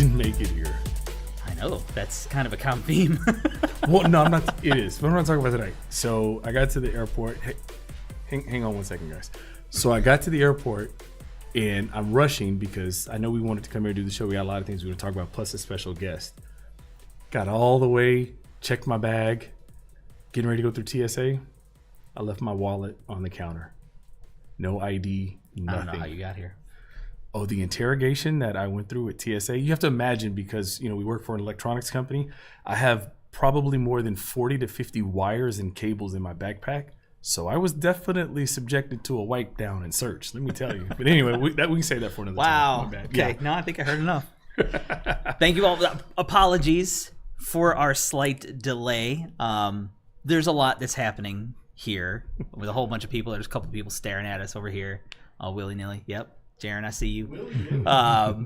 didn't make it here. I know, that's kind of a common theme. Well, no, I'm not. It is. What am I talking about tonight? So I got to the airport. Hey, hang on one second, guys. So I got to the airport, and I'm rushing because I know we wanted to come here and do the show. We got a lot of things we were to talk about, plus a special guest. Got all the way, checked my bag, getting ready to go through TSA. I left my wallet on the counter. No ID, nothing. I don't know how you got here. Oh, the interrogation that I went through at TSA. You have to imagine, because we work for an electronics company. I have probably more than 40 to 50 wires and cables in my backpack. So I was definitely subjected to a wipe down and search, let me tell you. But anyway, we can say that for another time. Wow. Okay. Yeah. No, I think I heard enough. Thank you all. Apologies for our slight delay. There's a lot that's happening here with a whole bunch of people. There's a couple of people staring at us over here, all willy-nilly. Yep. Jaren, I see you.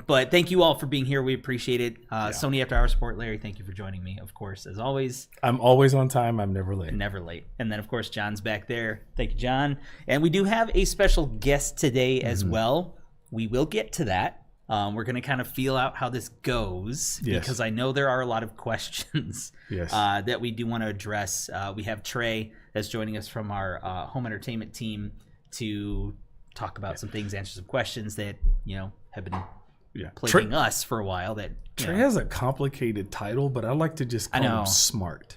But thank you all for being here. We appreciate it. Sony After Hours Support, Larry, thank you for joining me, of course, as always. I'm always on time. I'm never late. Never late. And then, of course, John's back there. Thank you, John. And we do have a special guest today as well. We will get to that. We're going to kind of feel out how this goes because I know there are a lot of questions that we do want to address. We have Trey that's joining us from our home entertainment team to talk about some things, answer some questions that have been plaguing us for a while. That Trey has a complicated title, but I like to just call him smart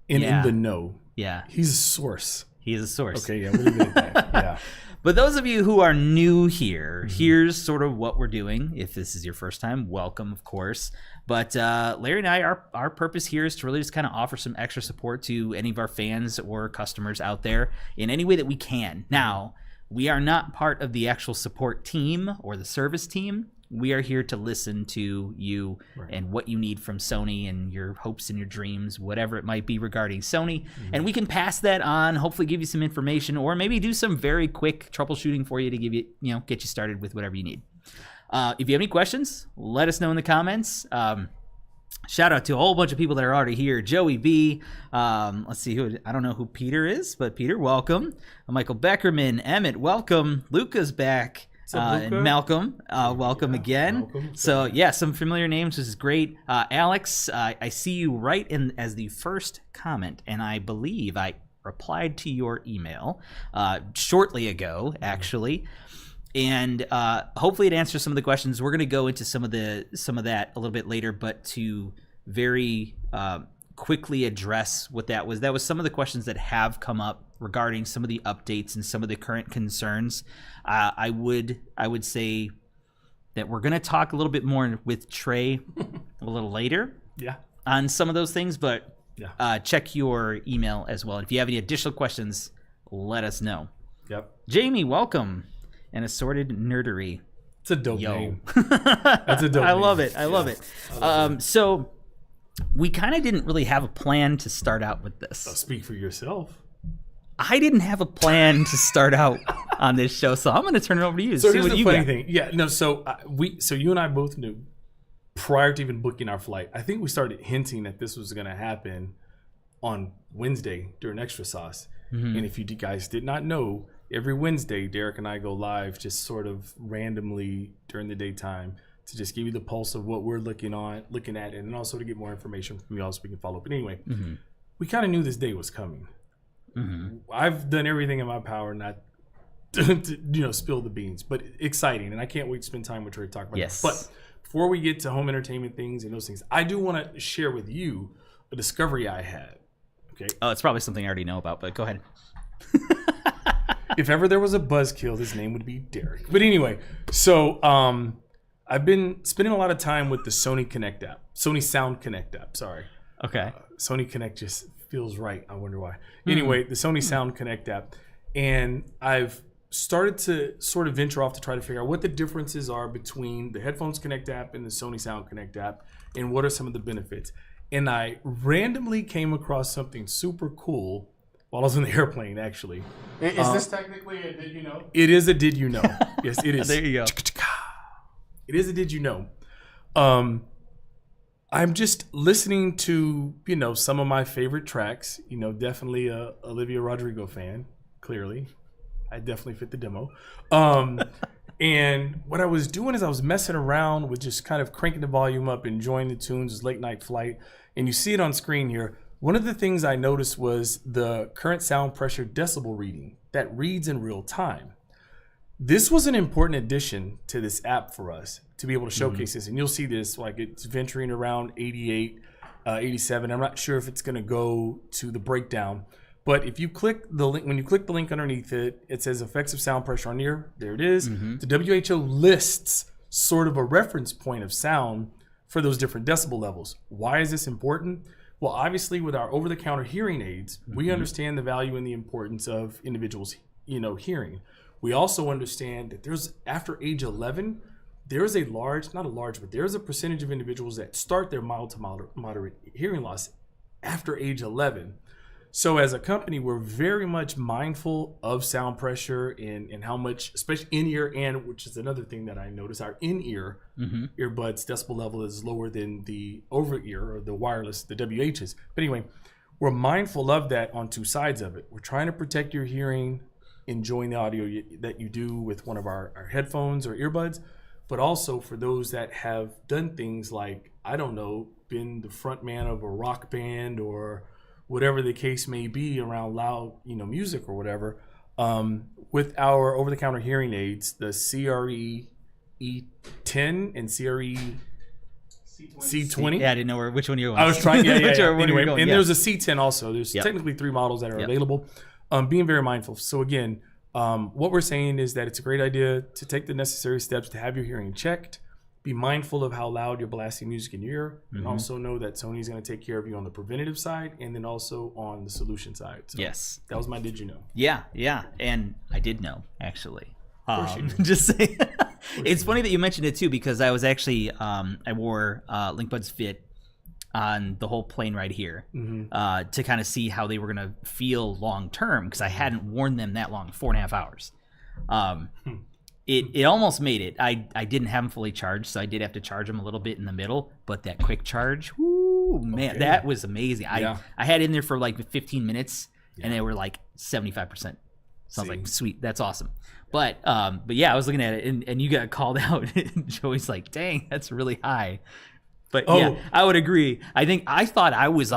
and in the know. Yeah, he's a source. He is a source. Okay, we'll leave it at that. Yeah. But those of you who are new here, here's sort of what we're doing. If this is your first time, welcome, of course. But Larry and I, our purpose here is to really just kind of offer some extra support to any of our fans or customers out there in any way that we can. Now, we are not part of the actual support team or the service team. We are here to listen to you and what you need from Sony and your hopes and your dreams, whatever it might be regarding Sony. And we can pass that on, hopefully give you some information, or maybe do some very quick troubleshooting for you to give you, get you started with whatever you need. If you have any questions, let us know in the comments. Shout out to a whole bunch of people that are already here. Joey B. Let's see who. I don't know who Peter is, but Peter, welcome. Michael Beckerman, Emmett, welcome. Luca's back. And Malcolm, welcome again. Welcome. So some familiar names. This is great. Alex, I see you right in as the first comment, and I believe I replied to your email shortly ago, actually. And hopefully it answers some of the questions. We're going to go into some of that a little bit later, but to very quickly address what that was some of the questions that have come up regarding some of the updates and some of the current concerns. I would say that we're going to talk a little bit more with Trey a little later on some of those things, but check your email as well. If you have any additional questions, let us know. Jamie, welcome. And Assorted Nerdery. It's a dope name. That's a dope name. I love it. I love it. So we kind of didn't really have a plan to start out with this. Speak for yourself. I didn't have a plan to start out on this show, so I'm going to turn it over to you. So here's the funny thing. So you and I both knew prior to even booking our flight. I think we started hinting that this was going to happen on Wednesday during Extra Sauce. And if you guys did not know, every Wednesday, Derek and I go live just sort of randomly during the daytime to just give you the pulse of what we're looking at, and then also to get more information from you all so we can follow up. But anyway, we kind of knew this day was coming. I've done everything in my power not to spill the beans, but exciting, and I can't wait to spend time with Trey to talk about it. But before we get to home entertainment things and those things, I do want to share with you a discovery I had. Okay. Oh, it's probably something I already know about, but go ahead. If ever there was a buzzkill, his name would be Derek. But anyway, so I've been spending a lot of time with the Sony Connect app. Sony Sound Connect app, sorry. Okay. Sony Connect just feels right. I wonder why. Anyway, the Sony Sound Connect app. And I've started to sort of venture off to try to figure out what the differences are between the Headphones Connect app and the Sony Sound Connect app, and what are some of the benefits. And I randomly came across something super cool while I was in the airplane, actually. Is this technically a did you know? It is a did you know. Yes, it is. There you go. It is a did you know. I'm just listening to, some of my favorite tracks. Definitely a Olivia Rodrigo fan, clearly. I definitely fit the demo. And what I was doing is I was messing around with just kind of cranking the volume up, enjoying the tunes, late night flight. And you see it on screen here. One of the things I noticed was the current sound pressure decibel reading that reads in real time. This was an important addition to this app for us to be able to showcase this. And you'll see this, like it's venturing around 88, 87. I'm not sure if it's going to go to the breakdown. But if you click the link, when you click the link underneath it, it says effects of sound pressure on ear. There it is. The WHO lists sort of a reference point of sound for those different decibel levels. Why is this important? Well, obviously, with our over-the-counter hearing aids, we understand the value and the importance of individuals, hearing. We also understand that there's, after age 11, there's a there's a percentage of individuals that start their mild to moderate hearing loss after age 11. So as a company, we're very much mindful of sound pressure and how much, especially in-ear, and which is another thing that I noticed, our in-ear earbuds decibel level is lower than the over-ear or the wireless, the WHs. But anyway, we're mindful of that on two sides of it. We're trying to protect your hearing, enjoying the audio that you do with one of our headphones or earbuds, but also for those that have done things like, I don't know, been the front man of a rock band or whatever the case may be around loud, music or whatever. With our over-the-counter hearing aids, the CRE E10 and CRE C20. Yeah, I didn't know which one you were going. I was trying, Anyway, going, there's a C10 also. There's technically 3 models that are available. Being very mindful. So again, what we're saying is that it's a great idea to take the necessary steps to have your hearing checked. Be mindful of how loud you're blasting music in your ear, and also know that Sony's going to take care of you on the preventative side and then also on the solution side. So yes. That was my did you know? Yeah. And I did know, actually. Of course you did. Just saying. It's funny that you mentioned it, too, because I was actually, I wore LinkBuds Fit on the whole plane right here to kind of see how they were going to feel long term, because I hadn't worn them that long, 4.5 hours. It almost made it. I didn't have them fully charged, so I did have to charge them a little bit in the middle. But that quick charge, whoo, man, that was amazing. I had it in there for like 15 minutes, and they were like 75%. So I was like, sweet, that's awesome. But yeah, I was looking at it, and you got called out. And Joey's like, dang, that's really high. But yeah, I would agree. I thought I was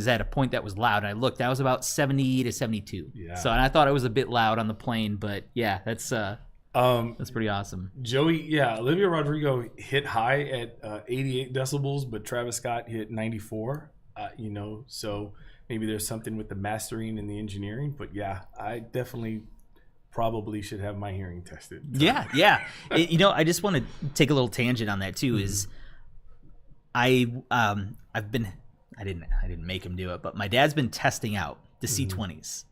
at a point that was loud. And I looked, that was about 70 to 72. Yeah. So, and I thought it was a bit loud on the plane. But yeah, that's pretty awesome. Joey, Olivia Rodrigo hit high at 88 decibels, but Travis Scott hit 94. So maybe there's something with the mastering and the engineering. But yeah, I definitely probably should have my hearing tested. Yeah. I just want to take a little tangent on that too. Is I didn't make him do it, but my dad's been testing out the C20s,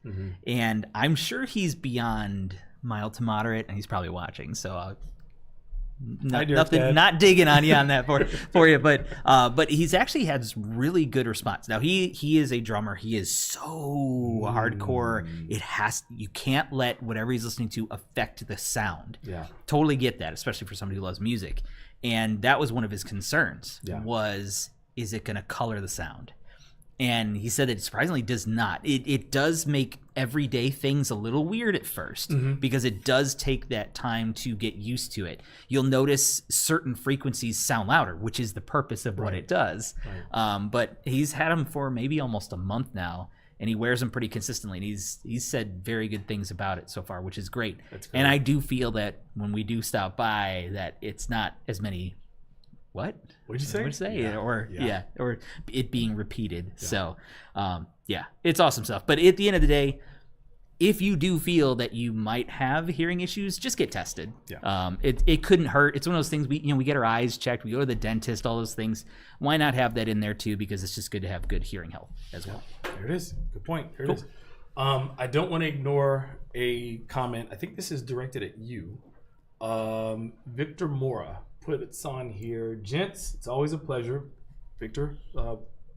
and I'm sure he's beyond mild to moderate, and he's probably watching, so not digging on you on that for you, but he's actually had this really good response. Now he is a drummer. He is so hardcore. You can't let whatever he's listening to affect the sound. Yeah, totally get that, especially for somebody who loves music. And that was one of his concerns. Is it going to color the sound? And he said that it surprisingly does not. It does make everyday things a little weird at first because it does take that time to get used to it. You'll notice certain frequencies sound louder, which is the purpose of what it does. Right. But he's had them for maybe almost a month now, and he wears them pretty consistently. And he's said very good things about it so far, which is great. That's great. And I do feel that when we do stop by, that it's not as many. What? What'd you say? What'd you say? Yeah. Or it being repeated. Yeah. So, it's awesome stuff. But at the end of the day, if you do feel that you might have hearing issues, just get tested. Yeah. It couldn't hurt. It's one of those things we get our eyes checked. We go to the dentist. All those things. Why not have that in there too? Because it's just good to have good hearing health as well. There it is. Good point. There it is. I don't want to ignore a comment. I think this is directed at you, Victor Mora. Put it on here. Gents, it's always a pleasure. Victor,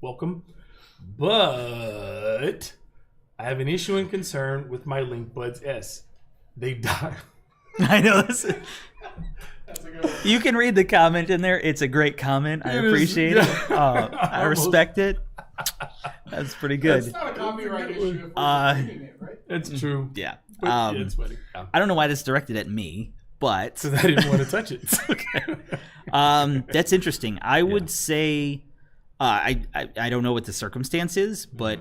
welcome. But I have an issue and concern with my LinkBuds S. They die. I know this. That's a good one. You can read the comment in there. It's a great comment. I appreciate it. I respect it. That's pretty good. It's not a copyright issue if we're reading it, right? It's true. Yeah. It's funny. I don't know why this is directed at me. but because I didn't want to touch it. that's interesting. I would say I don't know what the circumstance is, but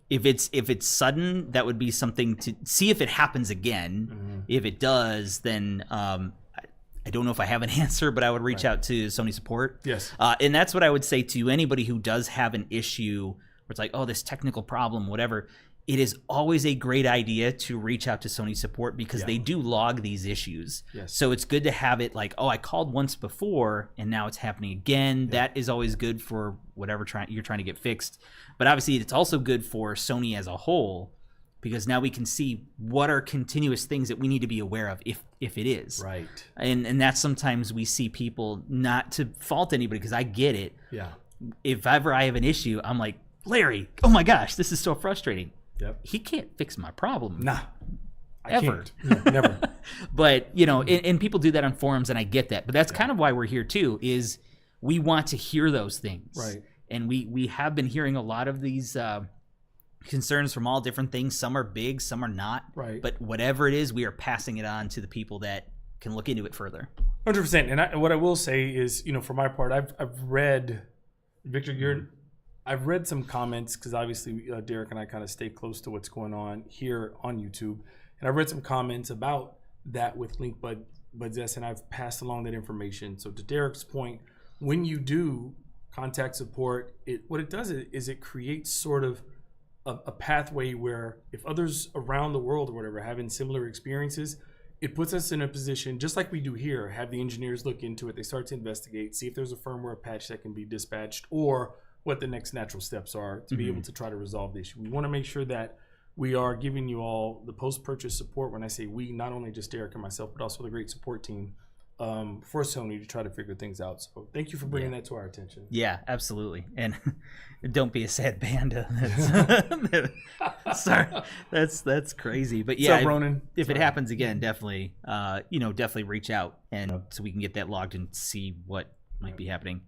if it's sudden, that would be something to see if it happens again. If it does, then I don't know if I have an answer, but I would reach out to Sony support. Yes. And that's what I would say to anybody who does have an issue where it's like, oh, this technical problem, whatever. It is always a great idea to reach out to Sony support because they do log these issues. Yes. So it's good to have it like, oh, I called once before and now it's happening again. That is always good for whatever you're trying to get fixed. But obviously it's also good for Sony as a whole because now we can see what are continuous things that we need to be aware of if it is. Right. And that's sometimes we see people, not to fault anybody because I get it. Yeah. If ever I have an issue, I'm like, Larry, oh my gosh, this is so frustrating. Yep. He can't fix my problem. Nah. I Ever. can't. No, never. But, you know, and people do that on forums, and I get that. But that's kind of why we're here, too, is we want to hear those things. Right. And we have been hearing a lot of these concerns from all different things. Some are big, some are not. Right. But whatever it is, we are passing it on to the people that can look into it further. 100%. And what I will say is, you know, for my part, I've read, Victor, I've read some comments because obviously Derek and I kind of stay close to what's going on here on YouTube. And I've read some comments about that with LinkBuds S, and I've passed along that information. So to Derek's point, when you do contact support, what it does is it creates sort of a pathway where if others around the world or whatever having similar experiences, it puts us in a position, just like we do here, have the engineers look into it. They start to investigate, see if there's a firmware patch that can be dispatched or what the next natural steps are to be able to try to resolve the issue. We want to make sure that we are giving you all the post-purchase support. When I say we, not only just Derek and myself, but also the great support team for Sony to try to figure things out. So thank you for bringing that to our attention. Yeah, absolutely. And don't be a sad panda. Sorry, that's crazy. But yeah, What's up, Ronan? If it happens again, definitely, definitely reach out and so we can get that logged and see what might be happening.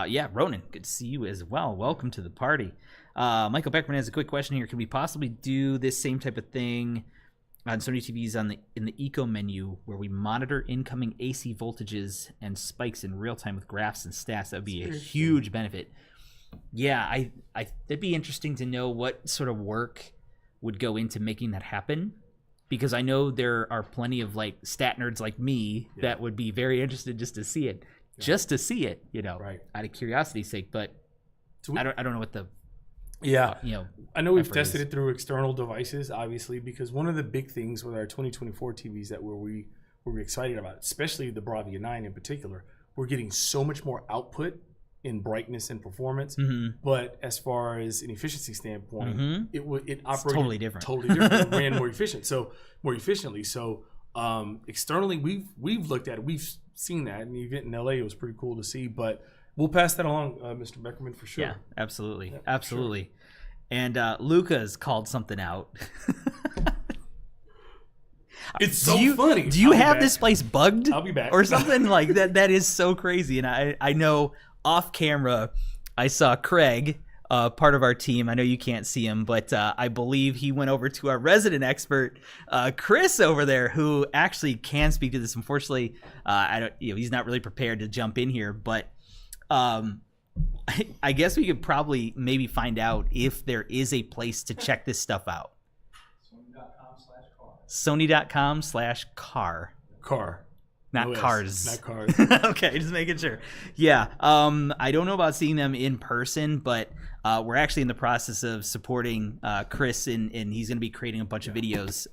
Yeah, Ronan, good to see you as well. Welcome to the party. Michael Beckman has a quick question here. Can we possibly do this same type of thing on Sony TVs in the Eco menu where we monitor incoming AC voltages and spikes in real time with graphs and stats? That would be a huge benefit. Yeah, that'd be interesting to know what sort of work would go into making that happen. Because I know there are plenty of like stat nerds like me that would be very interested just to see it. Just to see it, you know, out of curiosity's sake. But so I don't know what the I know we've tested it through external devices, obviously, because one of the big things with our 2024 TVs that we're excited about, especially the BRAVIA 9 in particular, we're getting so much more output in brightness and performance. But as far as an efficiency standpoint, it operated totally different. It ran more efficiently. So externally, we've looked at it. We've seen that in the event in LA. It was pretty cool to see, but we'll pass that along, Mr. Beckerman, for sure. Yeah, absolutely. Absolutely. Sure. And Luca's called something out. It's so funny. Do you have this place bugged? I'll be back. Or something like that. That is so crazy. And I know off camera, I saw Craig, part of our team. I know you can't see him, but I believe he went over to our resident expert, Chris over there, who actually can speak to this. Unfortunately, he's not really prepared to jump in here, but I guess we could probably maybe find out if there is a place to check this stuff out. Sony.com/car. Car. Not cars. Not cars. Okay, just making sure. Yeah. I don't know about seeing them in person, but we're actually in the process of supporting Chris, and he's going to be creating a bunch of videos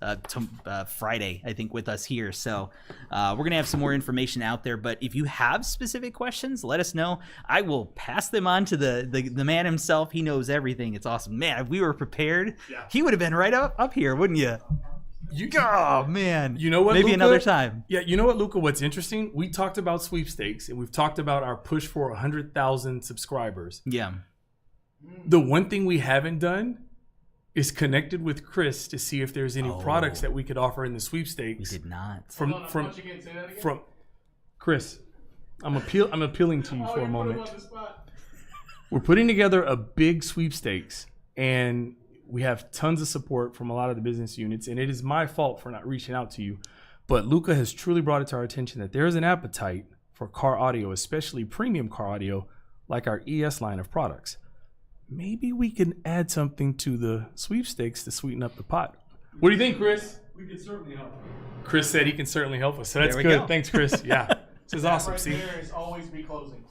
Friday, I think, with us here. So we're going to have some more information out there. But if you have specific questions, let us know. I will pass them on to the man himself. He knows everything. It's awesome. Man, if we were prepared, he would have been right up here, wouldn't you? Oh man! You know what? Maybe Luca? Another time. Yeah, you know what, Luca? What's interesting? We talked about sweepstakes, and we've talked about our push for 100,000 subscribers. Yeah. The one thing we haven't done is connected with Chris to see if there's any products that we could offer in the sweepstakes. We did not. From Chris, I'm appealing to you for a moment. We're putting together a big sweepstakes, and we have tons of support from a lot of the business units, and it is my fault for not reaching out to you. But Luca has truly brought it to our attention that there is an appetite for car audio, especially premium car audio, like our ES line of products. Maybe we can add something to the sweepstakes to sweeten up the pot. What do you think, Chris? We can certainly help. Chris said he can certainly help us. So that's There we good. go. Thanks, Chris. Yeah. This is awesome. Right See? there is always be closing.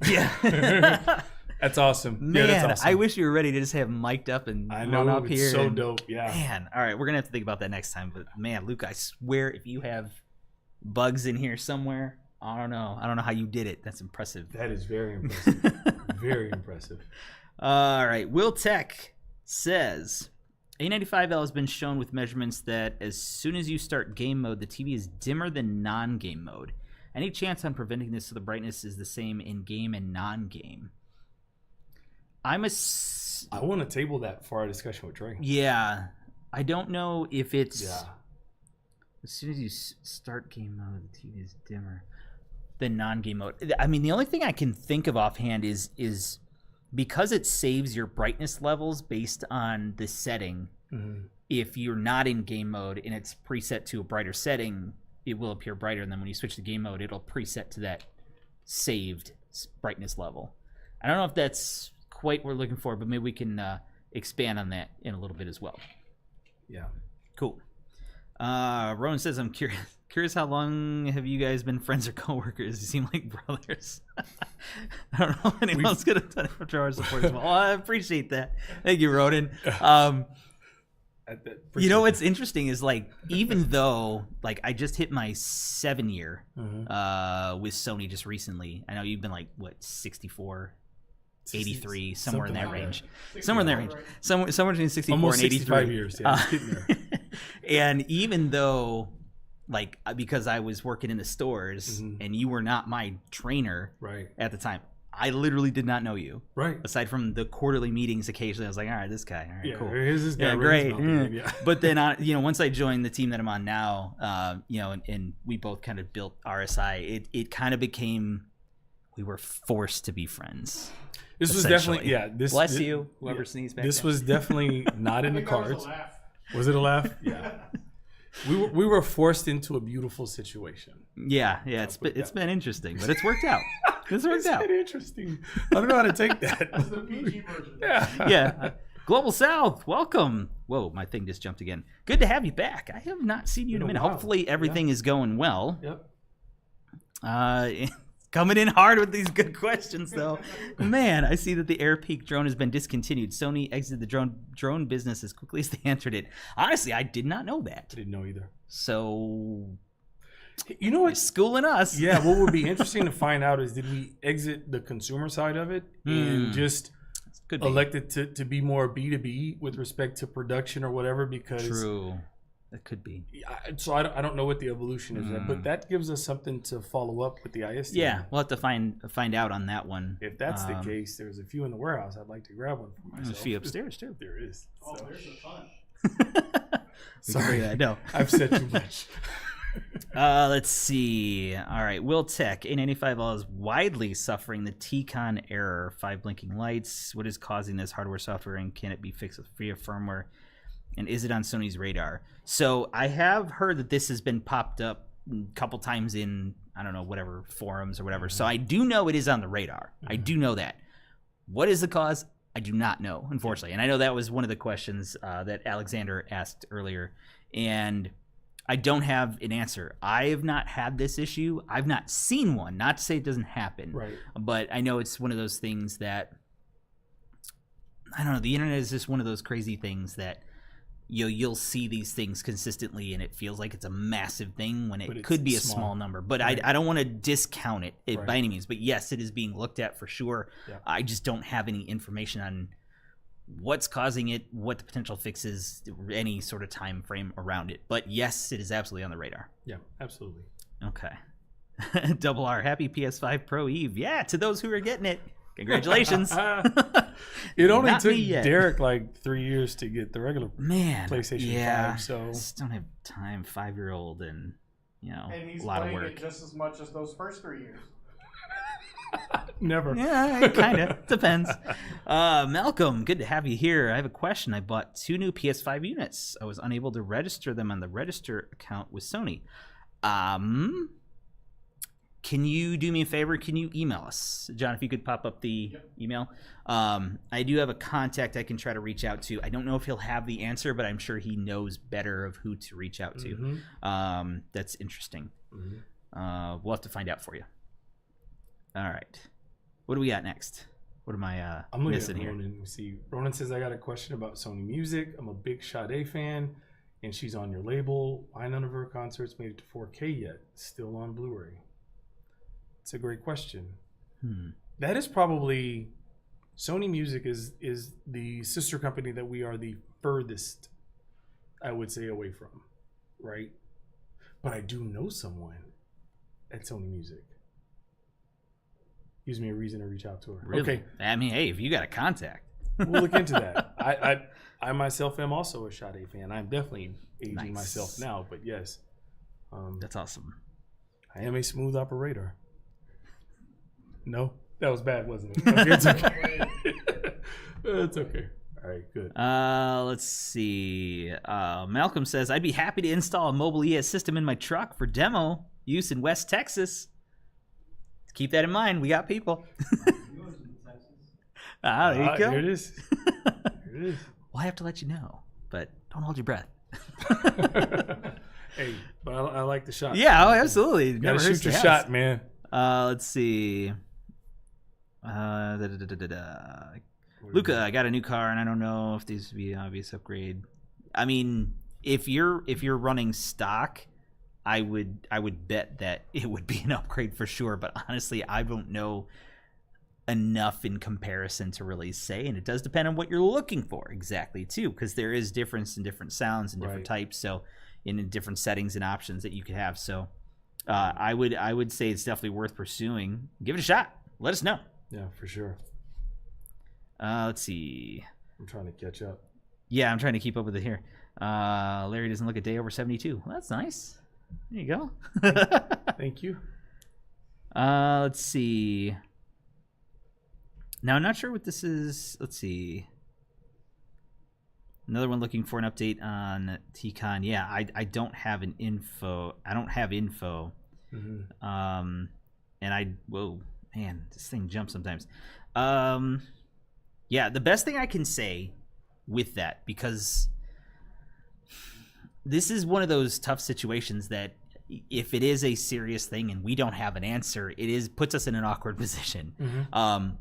Yeah. That's awesome. Man, yeah, that's awesome. I wish you were ready to just have him mic'd up and I run know. up It's here. so and- dope. Yeah. Man, all right, we're gonna have to think about that next time. But man, Luke, I swear, if you have bugs in here somewhere, I don't know how you did it. That's impressive. That is very impressive. Very impressive. All right, Will Tech says A95L has been shown with measurements that as soon as you start game mode, the TV is dimmer than non-game mode. Any chance on preventing this so the brightness is the same in game and non-game? I want to table that for our discussion with Trey. Yeah, I don't know if it's Yeah. as soon as you start game mode, the TV is dimmer than non-game mode. I mean, the only thing I can think of offhand is because it saves your brightness levels based on the setting. Mm-hmm. If you're not in game mode and it's preset to a brighter setting, it will appear brighter, and then when you switch to game mode, it'll preset to that saved brightness level. I don't know if that's quite what we're looking for, but maybe we can expand on that in a little bit as well. Yeah. Cool. Rowan says, I'm curious how long have you guys been friends or coworkers? You seem like brothers. I don't know if anyone's going to done it for our support as well. Well, I appreciate that. Thank you, Rowan. You know what's interesting is, like, even though, like, I just hit my 7 year with Sony just recently. I know you've been like, what, 64, 83, somewhere in that range. Somewhere in that range. Somewhere between 64 almost and 83. 65 years. Yeah, it's getting there. And even though, like, because I was working in the stores and you were not my trainer at the time, I literally did not know you. Right. Aside from the quarterly meetings occasionally, I was like, all right, this guy. All right, cool. Here's this guy. Yeah, great. Yeah. But then, once I joined the team that I'm on now, and we both kind of built RSI, it kind of became, we were forced to be friends. This was definitely, Bless you, whoever sneezed back This there. was definitely not in the cards. Was a laugh. Was it a laugh? Yeah. We were forced into a beautiful situation. Yeah. It's been interesting, but it's worked out. It's worked out. Been interesting. I don't know how to take that. That's the PG version. Yeah. Global South, welcome. Whoa, my thing just jumped again. Good to have you back. I have not seen you in a minute. Hopefully everything is going well. Yep. Coming in hard with these good questions, though. Man, I see that the AirPeak drone has been discontinued. Sony exited the drone business as quickly as they entered it. Honestly, I did not know that. I didn't know either. So, you know what? Schooling us. Yeah, what would be interesting to find out is, did we exit the consumer side of it and just elected to be more B2B with respect to production or whatever? Because true. That could be. So I don't know what the evolution is, but that gives us something to follow up with the IST. Yeah, we'll have to find out on that one. If that's the case, there's a few in the warehouse. I'd like to grab one for myself. There's a few upstairs too. There is. Oh, there's a ton. Sorry, no. I've said too much. Let's see. All right, Will Tech A95L is widely suffering the TCONN error. 5 blinking lights. What is causing this hardware, software, and can it be fixed with free firmware? And is it on Sony's radar? So I have heard that this has been popped up a couple times in, I don't know, whatever, forums or whatever. So I do know it is on the radar. I do know that. What is the cause? I do not know, unfortunately. And I know that was one of the questions that Alexander asked earlier. And I don't have an answer. I have not had this issue. I've not seen one. Not to say it doesn't happen. Right. But I know it's one of those things that, I don't know, the internet is just one of those crazy things that you'll see these things consistently and it feels like it's a massive thing when it could be a small number. But I don't want to discount it by any means. But yes, it is being looked at for sure. Yeah. I just don't have any information on what's causing it, what the potential fix is, any sort of time frame around it. But yes, it is absolutely on the radar. Yeah, absolutely. Okay. Double R, happy PS5 Pro Eve. Yeah, to those who are getting it. Congratulations. It only took Derek like 3 years to get the regular PlayStation 5. So I just don't have time. 5-year-old and and he's a lot of playing work. it just as much as those first 3 years. Never. Yeah, it kind of depends. Malcolm, good to have you here. I have a question. I bought 2 new PS5 units. I was unable to register them on the register account with Sony. Can you do me a favor? Can you email us? John, if you could pop up the email. I do have a contact I can try to reach out to. I don't know if he'll have the answer, but I'm sure he knows better of who to reach out to. That's interesting. We'll have to find out for you. All right. What do we got next? What am I I'm looking missing at here? Ronan. See, Ronan says, I got a question about Sony Music. I'm a big Sade fan, and she's on your label. Why none of her concerts made it to 4K yet? Still on Blu-ray. It's a great question. That is probably Sony Music is the sister company that we are the furthest, I would say, away from, right? But I do know someone at Sony Music. Gives me a reason to reach out to her. Really? Okay. I mean, hey, if you got a contact, We'll look into that. I myself am also a Sade fan. I'm definitely aging myself now, but yes. That's awesome. I am a smooth operator. No? That was bad, wasn't it? Okay, it's okay. It's okay. All right, good. Let's see. Malcolm says, I'd be happy to install a mobile ES system in my truck for demo use in West Texas. Keep that in mind. We got people. There you go. Here it is. Here it is. Well, I have to let you know, but don't hold your breath. Hey, but I like the shot. Yeah, oh, absolutely. Gotta shoot your shot, man. Let's see. Luca, I got a new car, and I don't know if these would be an obvious upgrade. I mean, if you're running stock, I would bet that it would be an upgrade for sure. But honestly, I don't know enough in comparison to really say, and it does depend on what you're looking for exactly too, because there is difference in different sounds and different types, so in different settings and options that you could have. So I would say it's definitely worth pursuing. Give it a shot. Let us know. Yeah, for sure. Let's see. I'm trying to catch up. Yeah, I'm trying to keep up with it here. Larry doesn't look a day over 72. Well, that's nice. There you go. Thank you. Let's see. Now, I'm not sure what this is. Let's see. Another one looking for an update on TCONN. Yeah, I don't have an info. I don't have info. And whoa, man, this thing jumps sometimes. Yeah, the best thing I can say with that, because this is one of those tough situations that if it is a serious thing and we don't have an answer, puts us in an awkward position.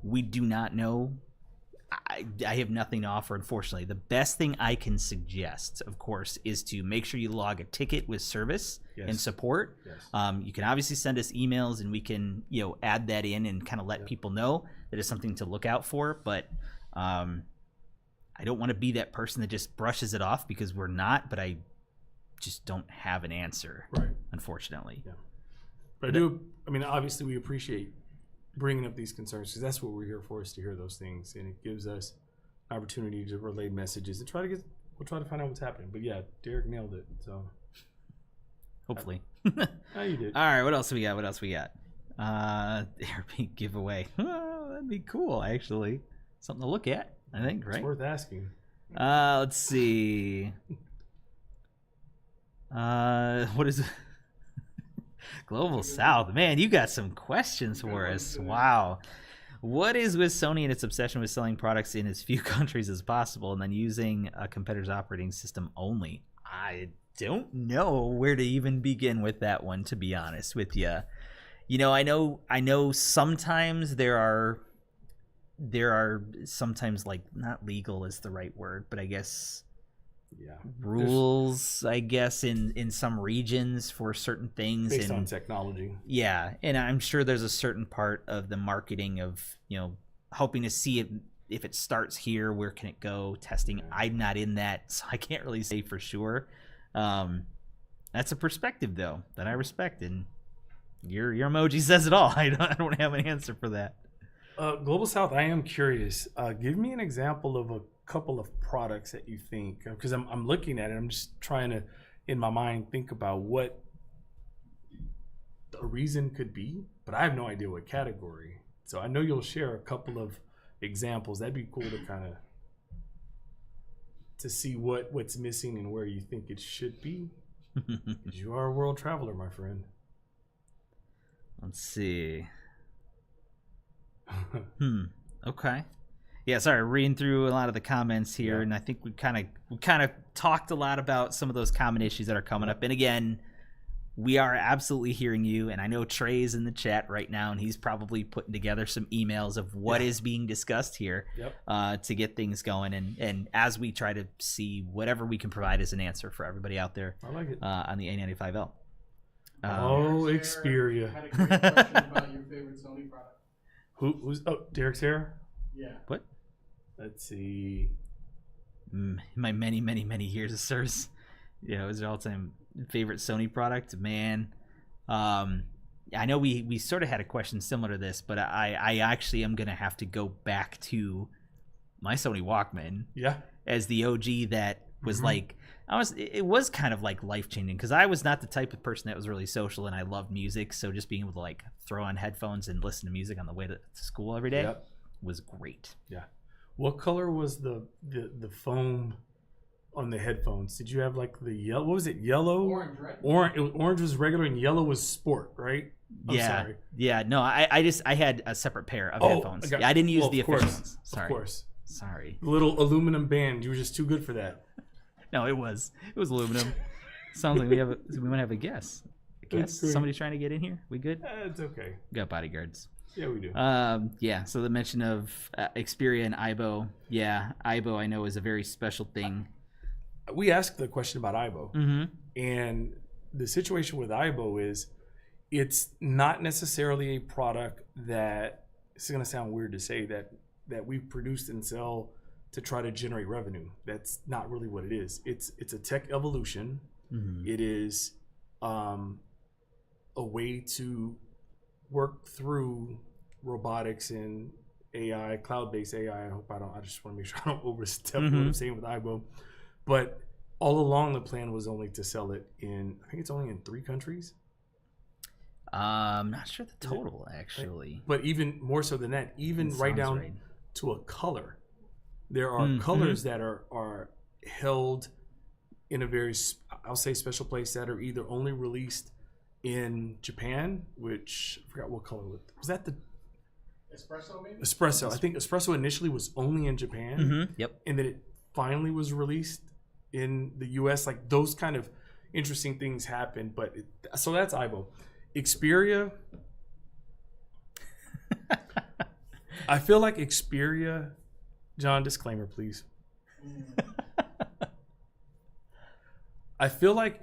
We do not know. I have nothing to offer, unfortunately. The best thing I can suggest, of course, is to make sure you log a ticket with service and support. You can obviously send us emails, and we can add that in and kind of let people know that it's something to look out for. But I don't want to be that person that just brushes it off, because we're not. But I just don't have an answer, unfortunately. But I mean, obviously we appreciate bringing up these concerns, because that's what we're here for, is to hear those things, and it gives us an opportunity to relay messages and we'll try to find out what's happening. But yeah, Derek nailed it, so hopefully. Oh, you did. All right, what else we got? AirPeak giveaway. Oh, that'd be cool, actually. Something to look at, I think, right? It's worth asking. Let's see. What is it? Global South. Man, you got some questions for us. Wow. What is with Sony and its obsession with selling products in as few countries as possible and then using a competitor's operating system only? I don't know where to even begin with that one, to be honest with you. I know sometimes there are sometimes, like, not legal is the right word, but I guess rules, I guess, in some regions for certain things based on technology. Yeah, and I'm sure there's a certain part of the marketing of hoping to see if it starts here, where can it go, testing. I'm not in that, so I can't really say for sure. That's a perspective, though, that I respect, and your emoji says it all. I don't have an answer for that. Global South, I am curious. Give me an example of a couple of products that you think, because I'm looking at it, I'm just trying to, in my mind, think about what a reason could be, but I have no idea what category. So I know you'll share a couple of examples. That'd be cool to kind of to see what's missing and where you think it should be. You are a world traveler, my friend. Let's see. Okay. Yeah, sorry, reading through a lot of the comments here, and I think we kind of talked a lot about some of those common issues that are coming up. And again, we are absolutely hearing you, and I know Trey's in the chat right now, and he's probably putting together some emails of what is being discussed here to get things going. And as we try to see whatever we can provide as an answer for everybody out there I like it. on the A95L. Xperia. Had a great question about your favorite Sony product. Who's Derek's here? Yeah. What? Let's see. My many years of service. Yeah, it was your all-time favorite Sony product, man. I know we sort of had a question similar to this, but I actually am gonna have to go back to my Sony Walkman. Yeah. As the OG that was like, it was kind of like life-changing, because I was not the type of person that was really social, and I loved music, so just being able to like throw on headphones and listen to music on the way to school every day was great. Yeah. What color was the foam on the headphones? Did you have like the yellow? What was it? Yellow? Orange, right? Orange was regular and yellow was sport, right? I'm sorry. Yeah. No, I had a separate pair of headphones. I didn't use the official ones. Sorry. Of course. Sorry. The little aluminum band. You were just too good for that. No, it was aluminum. Sounds like we might have a guess. Somebody's trying to get in here. We good? It's okay. We got bodyguards. Yeah, we do. So the mention of Xperia and IBO. Yeah, IBO I know is a very special thing. We asked the question about IBO, and the situation with IBO is it's not necessarily a product that, it's going to sound weird to say, that we produce and sell to try to generate revenue. That's not really what it is. It's a tech evolution. It is a way to work through robotics and AI, cloud-based AI. I just want to make sure I don't overstep what I'm saying with IBO. But all along the plan was only to sell it in, I think it's only in 3 countries. I'm not sure the total actually. But even more so than that, even right down to a color. There are colors that are held in a very, I'll say, special place that are either only released in Japan, which I forgot what color was that. The Espresso, maybe? Espresso. I think Espresso initially was only in Japan. And then it finally was released in the US. Like, those kind of interesting things happen. But so that's IBO. Xperia. I feel like Xperia. John, disclaimer, please. I feel like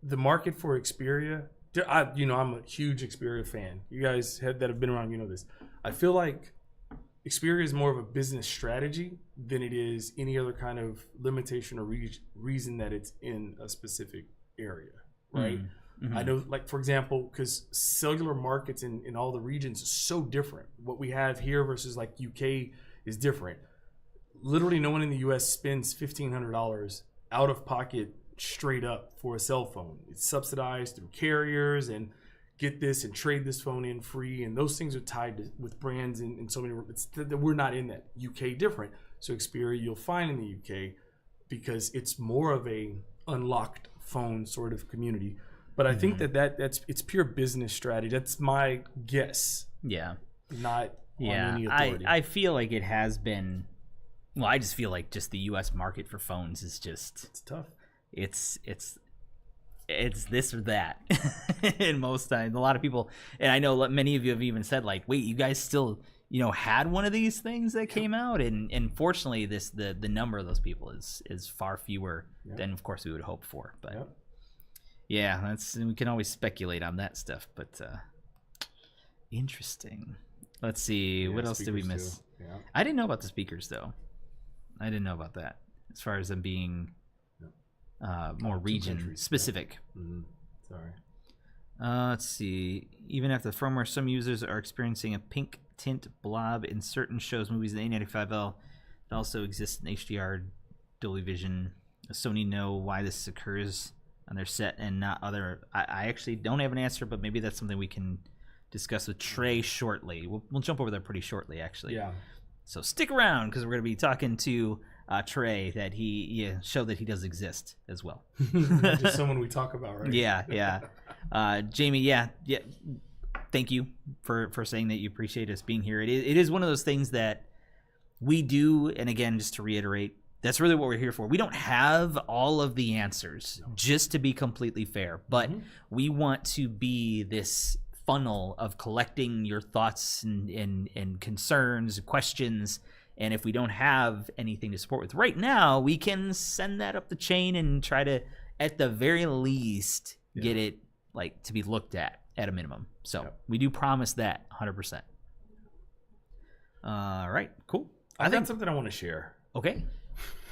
the market for Xperia, I'm a huge Xperia fan. You guys that have been around, you know this. I feel like Xperia is more of a business strategy than it is any other kind of limitation or reason that it's in a specific area, right? I know, like, for example, because cellular markets in all the regions is so different. What we have here versus like UK is different. Literally no one in the US spends $1,500 out of pocket straight up for a cell phone. It's subsidized through carriers, and get this and trade this phone in free, and those things are tied with brands in so many. We're not in that. UK different. So Xperia you'll find in the UK because it's more of a unlocked phone sort of community. But I think that's it's pure business strategy. That's my guess. Yeah. Not on any authority. I feel like it has been. Well, I just feel like just the U.S. market for phones is just. It's tough. It's this or that. And most times, a lot of people, and I know many of you have even said, like, "Wait, you guys still, had one of these things that came out?" And fortunately, the number of those people is far fewer than, of course, we would hope for. But yeah, we can always speculate on that stuff. But interesting. Let's see, what else did we miss? Yeah. I didn't know about the speakers, though. I didn't know about that, as far as them being more region specific. Sorry. Let's see. Even after the firmware, some users are experiencing a pink tint blob in certain shows, movies. The A95L it also exists in HDR, Dolby Vision. Does Sony know why this occurs on their set and not other? I actually don't have an answer, but maybe that's something we can discuss with Trey shortly. We'll jump over there pretty shortly, actually. Yeah. So stick around, because we're going to be talking to Trey that he showed that he does exist as well. Just someone we talk about, right? Yeah. Jamie, thank you for saying that you appreciate us being here. It is one of those things that we do, and again, just to reiterate, that's really what we're here for. We don't have all of the answers, just to be completely fair, but we want to be this funnel of collecting your thoughts and concerns, questions, and if we don't have anything to support with right now, we can send that up the chain and try to, at the very least, get it like to be looked at a minimum. So we do promise that 100%. All right, cool. I think something I want to share. Okay.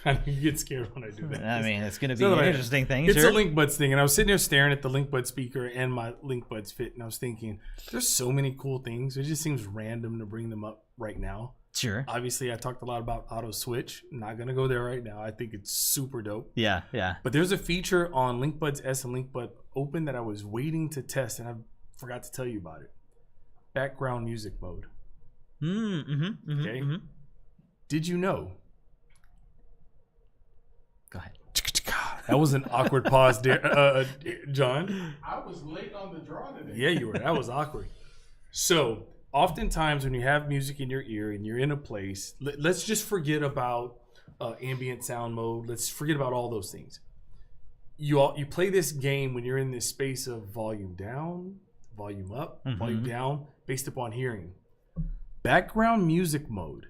I get scared when I do that. I mean, it's going to be an interesting thing. It's a LinkBuds thing, and I was sitting there staring at the LinkBuds speaker and my LinkBuds Fit, and I was thinking, there's so many cool things. It just seems random to bring them up right now. Sure. Obviously, I talked a lot about auto switch. I'm not going to go there right now. I think it's super dope. Yeah. But there's a feature on LinkBuds S and LinkBuds Open that I was waiting to test, and I forgot to tell you about it. Background music mode. Okay. Did you know? Go ahead. That was an awkward pause, John. I was late on the draw today. Yeah, you were. That was awkward. So, oftentimes when you have music in your ear and you're in a place, let's just forget about ambient sound mode. Let's forget about all those things. You play this game when you're in this space of volume down, volume up, volume down, based upon hearing. Background music mode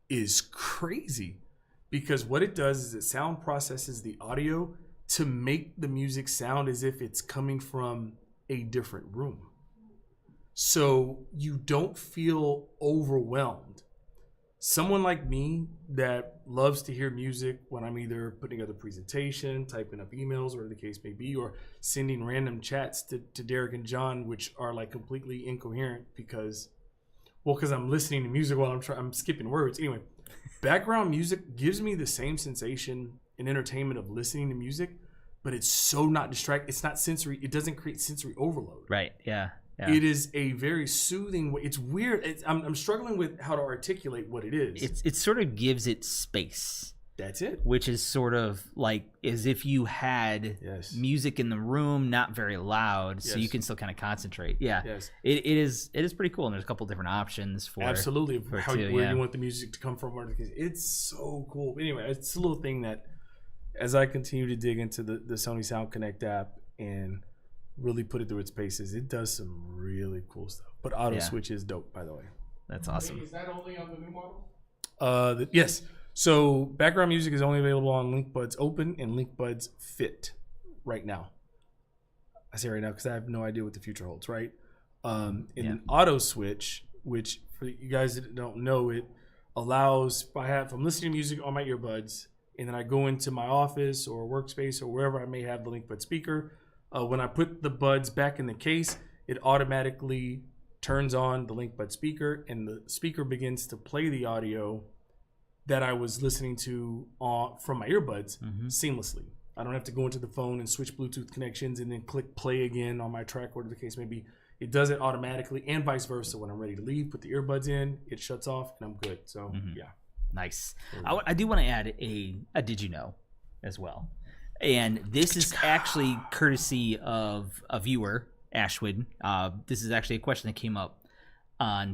is crazy. Because what it does is it sound processes the audio to make the music sound as if it's coming from a different room. So you don't feel overwhelmed. Someone like me that loves to hear music when I'm either putting together a presentation, typing up emails, whatever the case may be, or sending random chats to Derek and John, which are like completely incoherent because I'm listening to music while I'm skipping words. Anyway. Background music gives me the same sensation and entertainment of listening to music, but it's so not distracting. It's not sensory. It doesn't create sensory overload. Right. Yeah. It is a very soothing way. It's weird. I'm struggling with how to articulate what it is. It sort of gives it space. That's it. Which is sort of like as if you had music in the room, not very loud, so you can still kind of concentrate. Yeah. Yes. It is pretty cool, and there's a couple different options for absolutely where you want the music to come from. It's so cool. Anyway, it's a little thing that as I continue to dig into the Sony Sound Connect app and really put it through its paces, it does some really cool stuff. But auto switch is dope, by the way. That's awesome. Is that only on the new model? Yes. So background music is only available on LinkBuds Open and LinkBuds Fit right now. I say right now because I have no idea what the future holds, right? An auto switch, which for you guys that don't know, it allows if I'm listening to music on my earbuds and then I go into my office or workspace or wherever I may have the LinkBuds speaker, when I put the buds back in the case, it automatically turns on the LinkBuds speaker and the speaker begins to play the audio that I was listening to from my earbuds seamlessly. I don't have to go into the phone and switch Bluetooth connections and then click play again on my track, whatever the case may be. It does it automatically and vice versa. When I'm ready to leave, put the earbuds in, it shuts off, and I'm good. So, Nice. I do want to add a did you know as well. And this is actually courtesy of a viewer, Ashwin. This is actually a question that came up on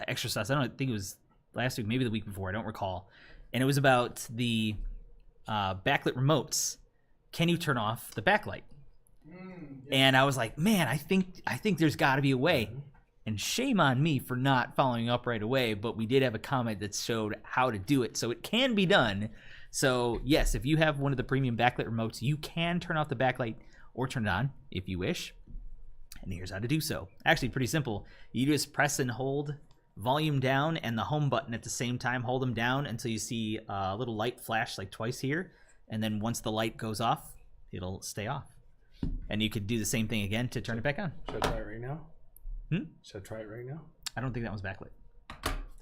Extra Sauce. I think it was last week, maybe the week before, I don't recall. And it was about the backlit remotes. Can you turn off the backlight? And I was like, man, I think there's got to be a way. And shame on me for not following up right away, but we did have a comment that showed how to do it. So it can be done. So yes, if you have one of the premium backlit remotes, you can turn off the backlight or turn it on if you wish. And here's how to do so. Actually, pretty simple. You just press and hold volume down and the home button at the same time. Hold them down until you see a little light flash like twice here. And then once the light goes off, it'll stay off. And you could do the same thing again to turn it back on. Should I try it right now? Should I try it right now? I don't think that one's backlit.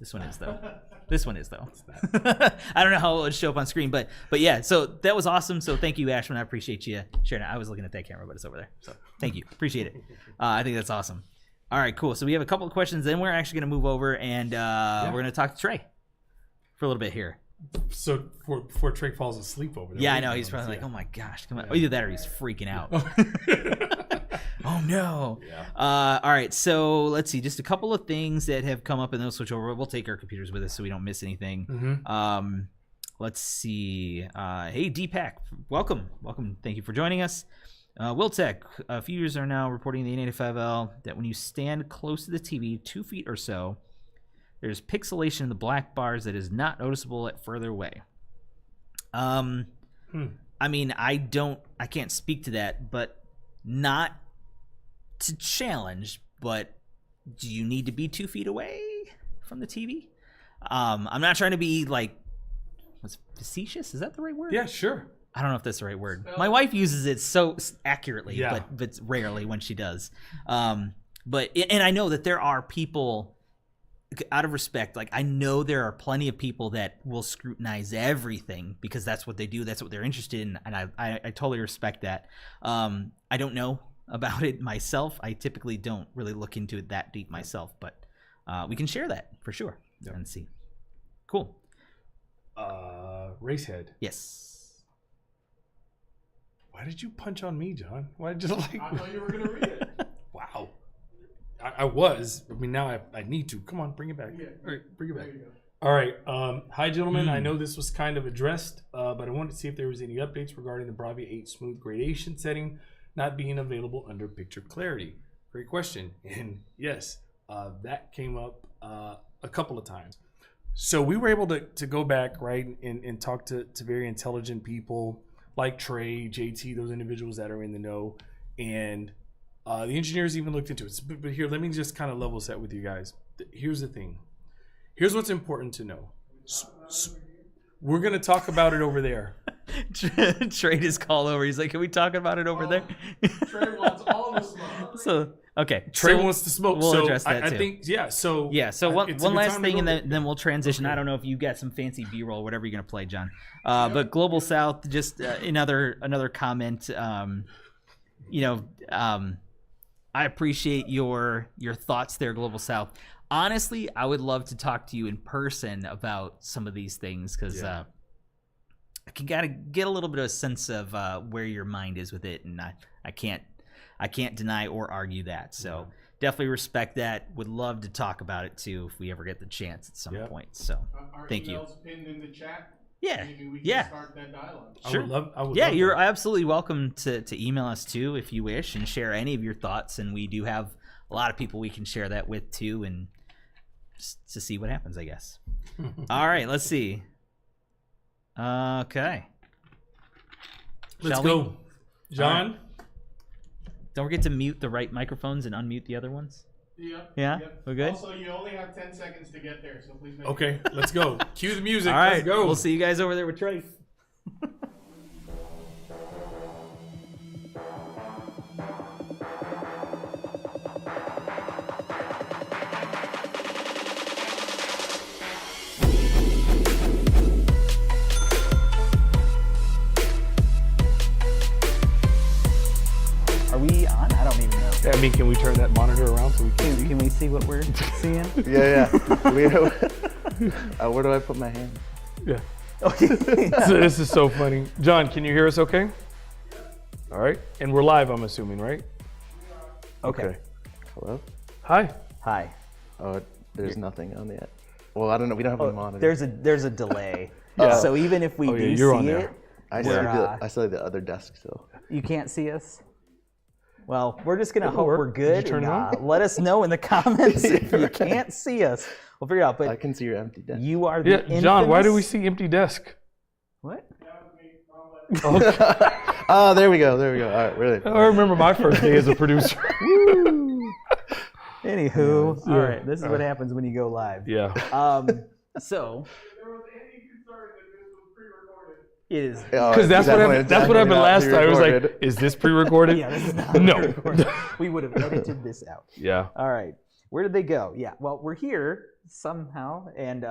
This one is, though. This one is, though. I don't know how it would show up on screen, but yeah, so that was awesome. So thank you, Ashman. I appreciate you sharing it. I was looking at that camera, but it's over there. So thank you. Appreciate it. I think that's awesome. All right, cool. So we have a couple of questions. Then we're actually going to move over, and we're going to talk to Trey for a little bit here. So before Trey falls asleep over there. Yeah, I know. He's probably like, oh my gosh, come on. Either that or he's freaking out. Oh no. Yeah. All right, so let's see. Just a couple of things that have come up, and then we'll switch over. We'll take our computers with us so we don't miss anything. Mm-hmm. Let's see. Hey, Deepak, welcome. Thank you for joining us. Wiltech, a few users are now reporting the A95L that when you stand close to the TV, 2 feet or so, there's pixilation in the black bars that is not noticeable at further away. I mean, I can't speak to that, but not to challenge, but do you need to be 2 feet away from the TV? I'm not trying to be like, what's facetious? Is that the right word? Yeah, sure. I don't know if that's the right word. My wife uses it so accurately, Yeah. but rarely when she does. And I know that there are people, out of respect, like I know there are plenty of people that will scrutinize everything because that's what they do, that's what they're interested in, and I totally respect that. I don't know about it myself. I typically don't really look into it that deep myself, but we can share that for sure and see. Cool. Racehead. Yes. Why did you punch on me, John? Why did you like? I thought you were gonna read it. Wow. I was. I mean, now I need to. Come on, bring it back. Yeah. All right, bring it back. There you go. All right. Hi, gentlemen. I know this was kind of addressed, but I wanted to see if there was any updates regarding the BRAVIA 8 Smooth Gradation setting not being available under picture clarity. Great question. And yes, that came up a couple of times. So we were able to go back, right, and talk to very intelligent people like Trey, JT, those individuals that are in the know. And the engineers even looked into it. But here, let me just kind of level set with you guys. Here's the thing. Here's what's important to know. We're going to talk about it over there. Trey just called over. He's like, can we talk about it over there? Trey wants all the smoke. So, okay. Trey so wants to smoke. We'll so address that I too. think, yeah. So one last thing, and then we'll transition. Okay. I don't know if you got some fancy B-roll, whatever you're going to play, John. But Global South, just another comment. I appreciate your thoughts there, Global South. Honestly, I would love to talk to you in person about some of these things because I can gotta get a little bit of a sense of where your mind is with it, and I can't deny or argue that. So definitely respect that. Would love to talk about it too if we ever get the chance at some point. So thank you. Our emails pinned in the chat. Yeah, Maybe we can start that dialogue. Sure. I would yeah, love you're that. absolutely welcome to email us too if you wish and share any of your thoughts. And we do have a lot of people we can share that with too, and just to see what happens, I guess. All right, let's see. Okay. Let's go. John? Right. Don't forget to mute the right microphones and unmute the other ones. Yep. Yeah? Yep. We're good? Also, you only have 10 seconds to get there, so please make Okay, let's go. Cue the music. All right, Let's go. We'll see you guys over there with Trey. Are we on? I don't even know. I mean, can we turn that monitor around so we can see? Can we see what we're seeing? Yeah. Where do I put my hand? Yeah. Okay. So this is so funny. John, can you hear us okay? All right. And we're live, I'm assuming, right? Okay. Hello? Hi. Hi. Oh, there's nothing on yet. Well, I don't know. We don't have a monitor. There's a delay. Yeah. So even if we do you're on see there. it, I still have the other desk still. you can't see us. Well, we're just gonna hope work. we're Did good. you turn And, it on? let us know in the comments if you can't see us. We'll figure it out. I But can see your empty desk. you are the Yeah, John, why do we infamous- see empty desk? What? Oh, there we go. All right, really. I remember my first day as a producer. Anywho, all right. This is what happens when you go live. Yeah. So There was any concern that this was pre-recorded. it is. Because that's what happened. That's what happened last time. It was like, is this pre-recorded? Yeah, this is not No. pre-recorded. We would have edited this out. Yeah. All right. Where did they go? Yeah. Well, we're here somehow, and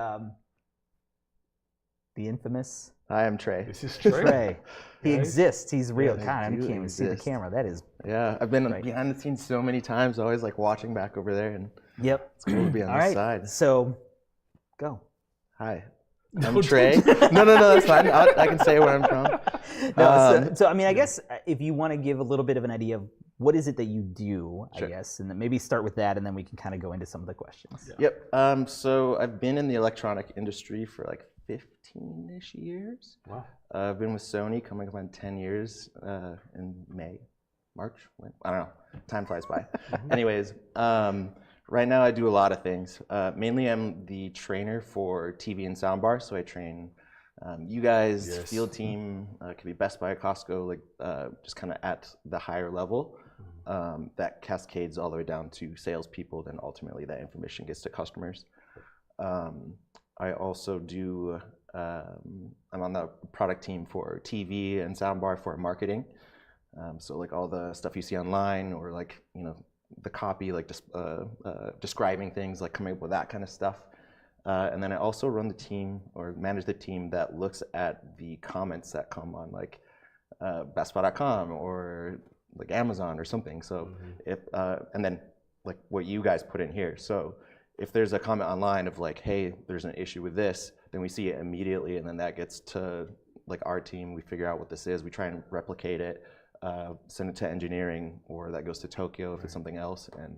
the infamous Hi, I'm Trey. This is Trey. Trey. He Right? exists. He's real. Yeah, God, I I do can't even see the exist. camera. That is. Yeah, I've been Right. behind the scenes so many times. Always like watching back over there, and Yep. it's cool to be on All this right. side. So, go. Hi. I'm Trey. No, that's fine. I can say where I'm from. So I mean, I guess if you want to give a little bit of an idea of what is it that you do, Sure. I guess, and then maybe start with that, and then we can kind of go into some of the questions. Yeah. Yep. So I've been in the electronic industry for like 15-ish years. Wow. I've been with Sony coming up on 10 years in March? When? I don't know. Time flies by. Anyways, right now I do a lot of things. Mainly I'm the trainer for TV and soundbar, so I train you guys, Yes. field team, could be Best Buy, Costco, like just kind of at the higher level. That cascades all the way down to salespeople, then ultimately that information gets to customers. I also do, I'm on the product team for TV and soundbar for marketing. So like all the stuff you see online or like, you know, the copy, like just describing things, like coming up with that kind of stuff. And then I also run the team or manage the team that looks at the comments that come on like bestbuy.com or like Amazon or something. So if, and then like what you guys put in here. So if there's a comment online of like, hey, there's an issue with this, then we see it immediately. And then that gets to like our team. We figure out what this is. We try and replicate it, send it to engineering, or that goes to Tokyo if it's something else. And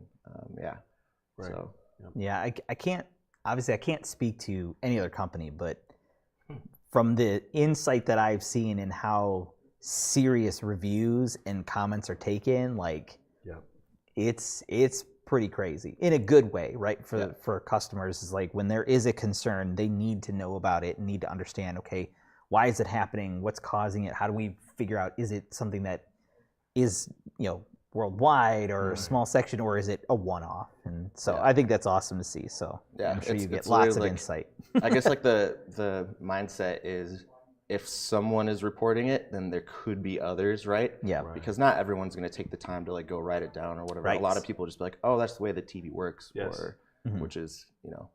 yeah, so. Yeah, I can't, obviously I can't speak to any other company, but from the insight that I've seen and how serious reviews and comments are taken, like it's pretty crazy in a good way, right? For customers, is like when there is a concern, they need to know about it and need to understand, okay, why is it happening? What's causing it? How do we figure out, is it something that is, you know, worldwide or a small section, or is it a one-off? And so I think that's awesome to see. So I'm sure you get lots of insight. I guess like the mindset is if someone is reporting it, then there could be others, right? Yeah. Because not everyone's going to take the time to like go write it down or whatever. Right. A lot of people just be like, oh, that's the way the TV works, Yes. or which is, you know,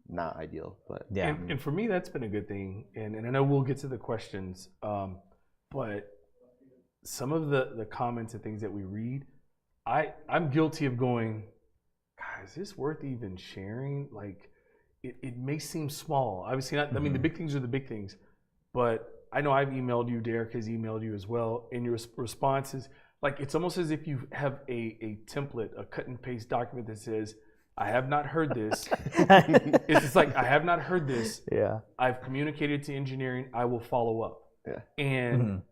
not ideal. But Yeah. And for me, that's been a good thing. And I know we'll get to the questions, but some of the comments and things that we read, I'm guilty of going, God, is this worth even sharing? Like, it may seem small. Obviously not, I mean, the big things are the big things. But I know I've emailed you, Derek has emailed you as well, and your response is, like, it's almost as if you have a template, a cut and paste document that says, I have not heard this. It's just like, I have not heard this. Yeah. I've communicated to engineering. I will follow up. Yeah. And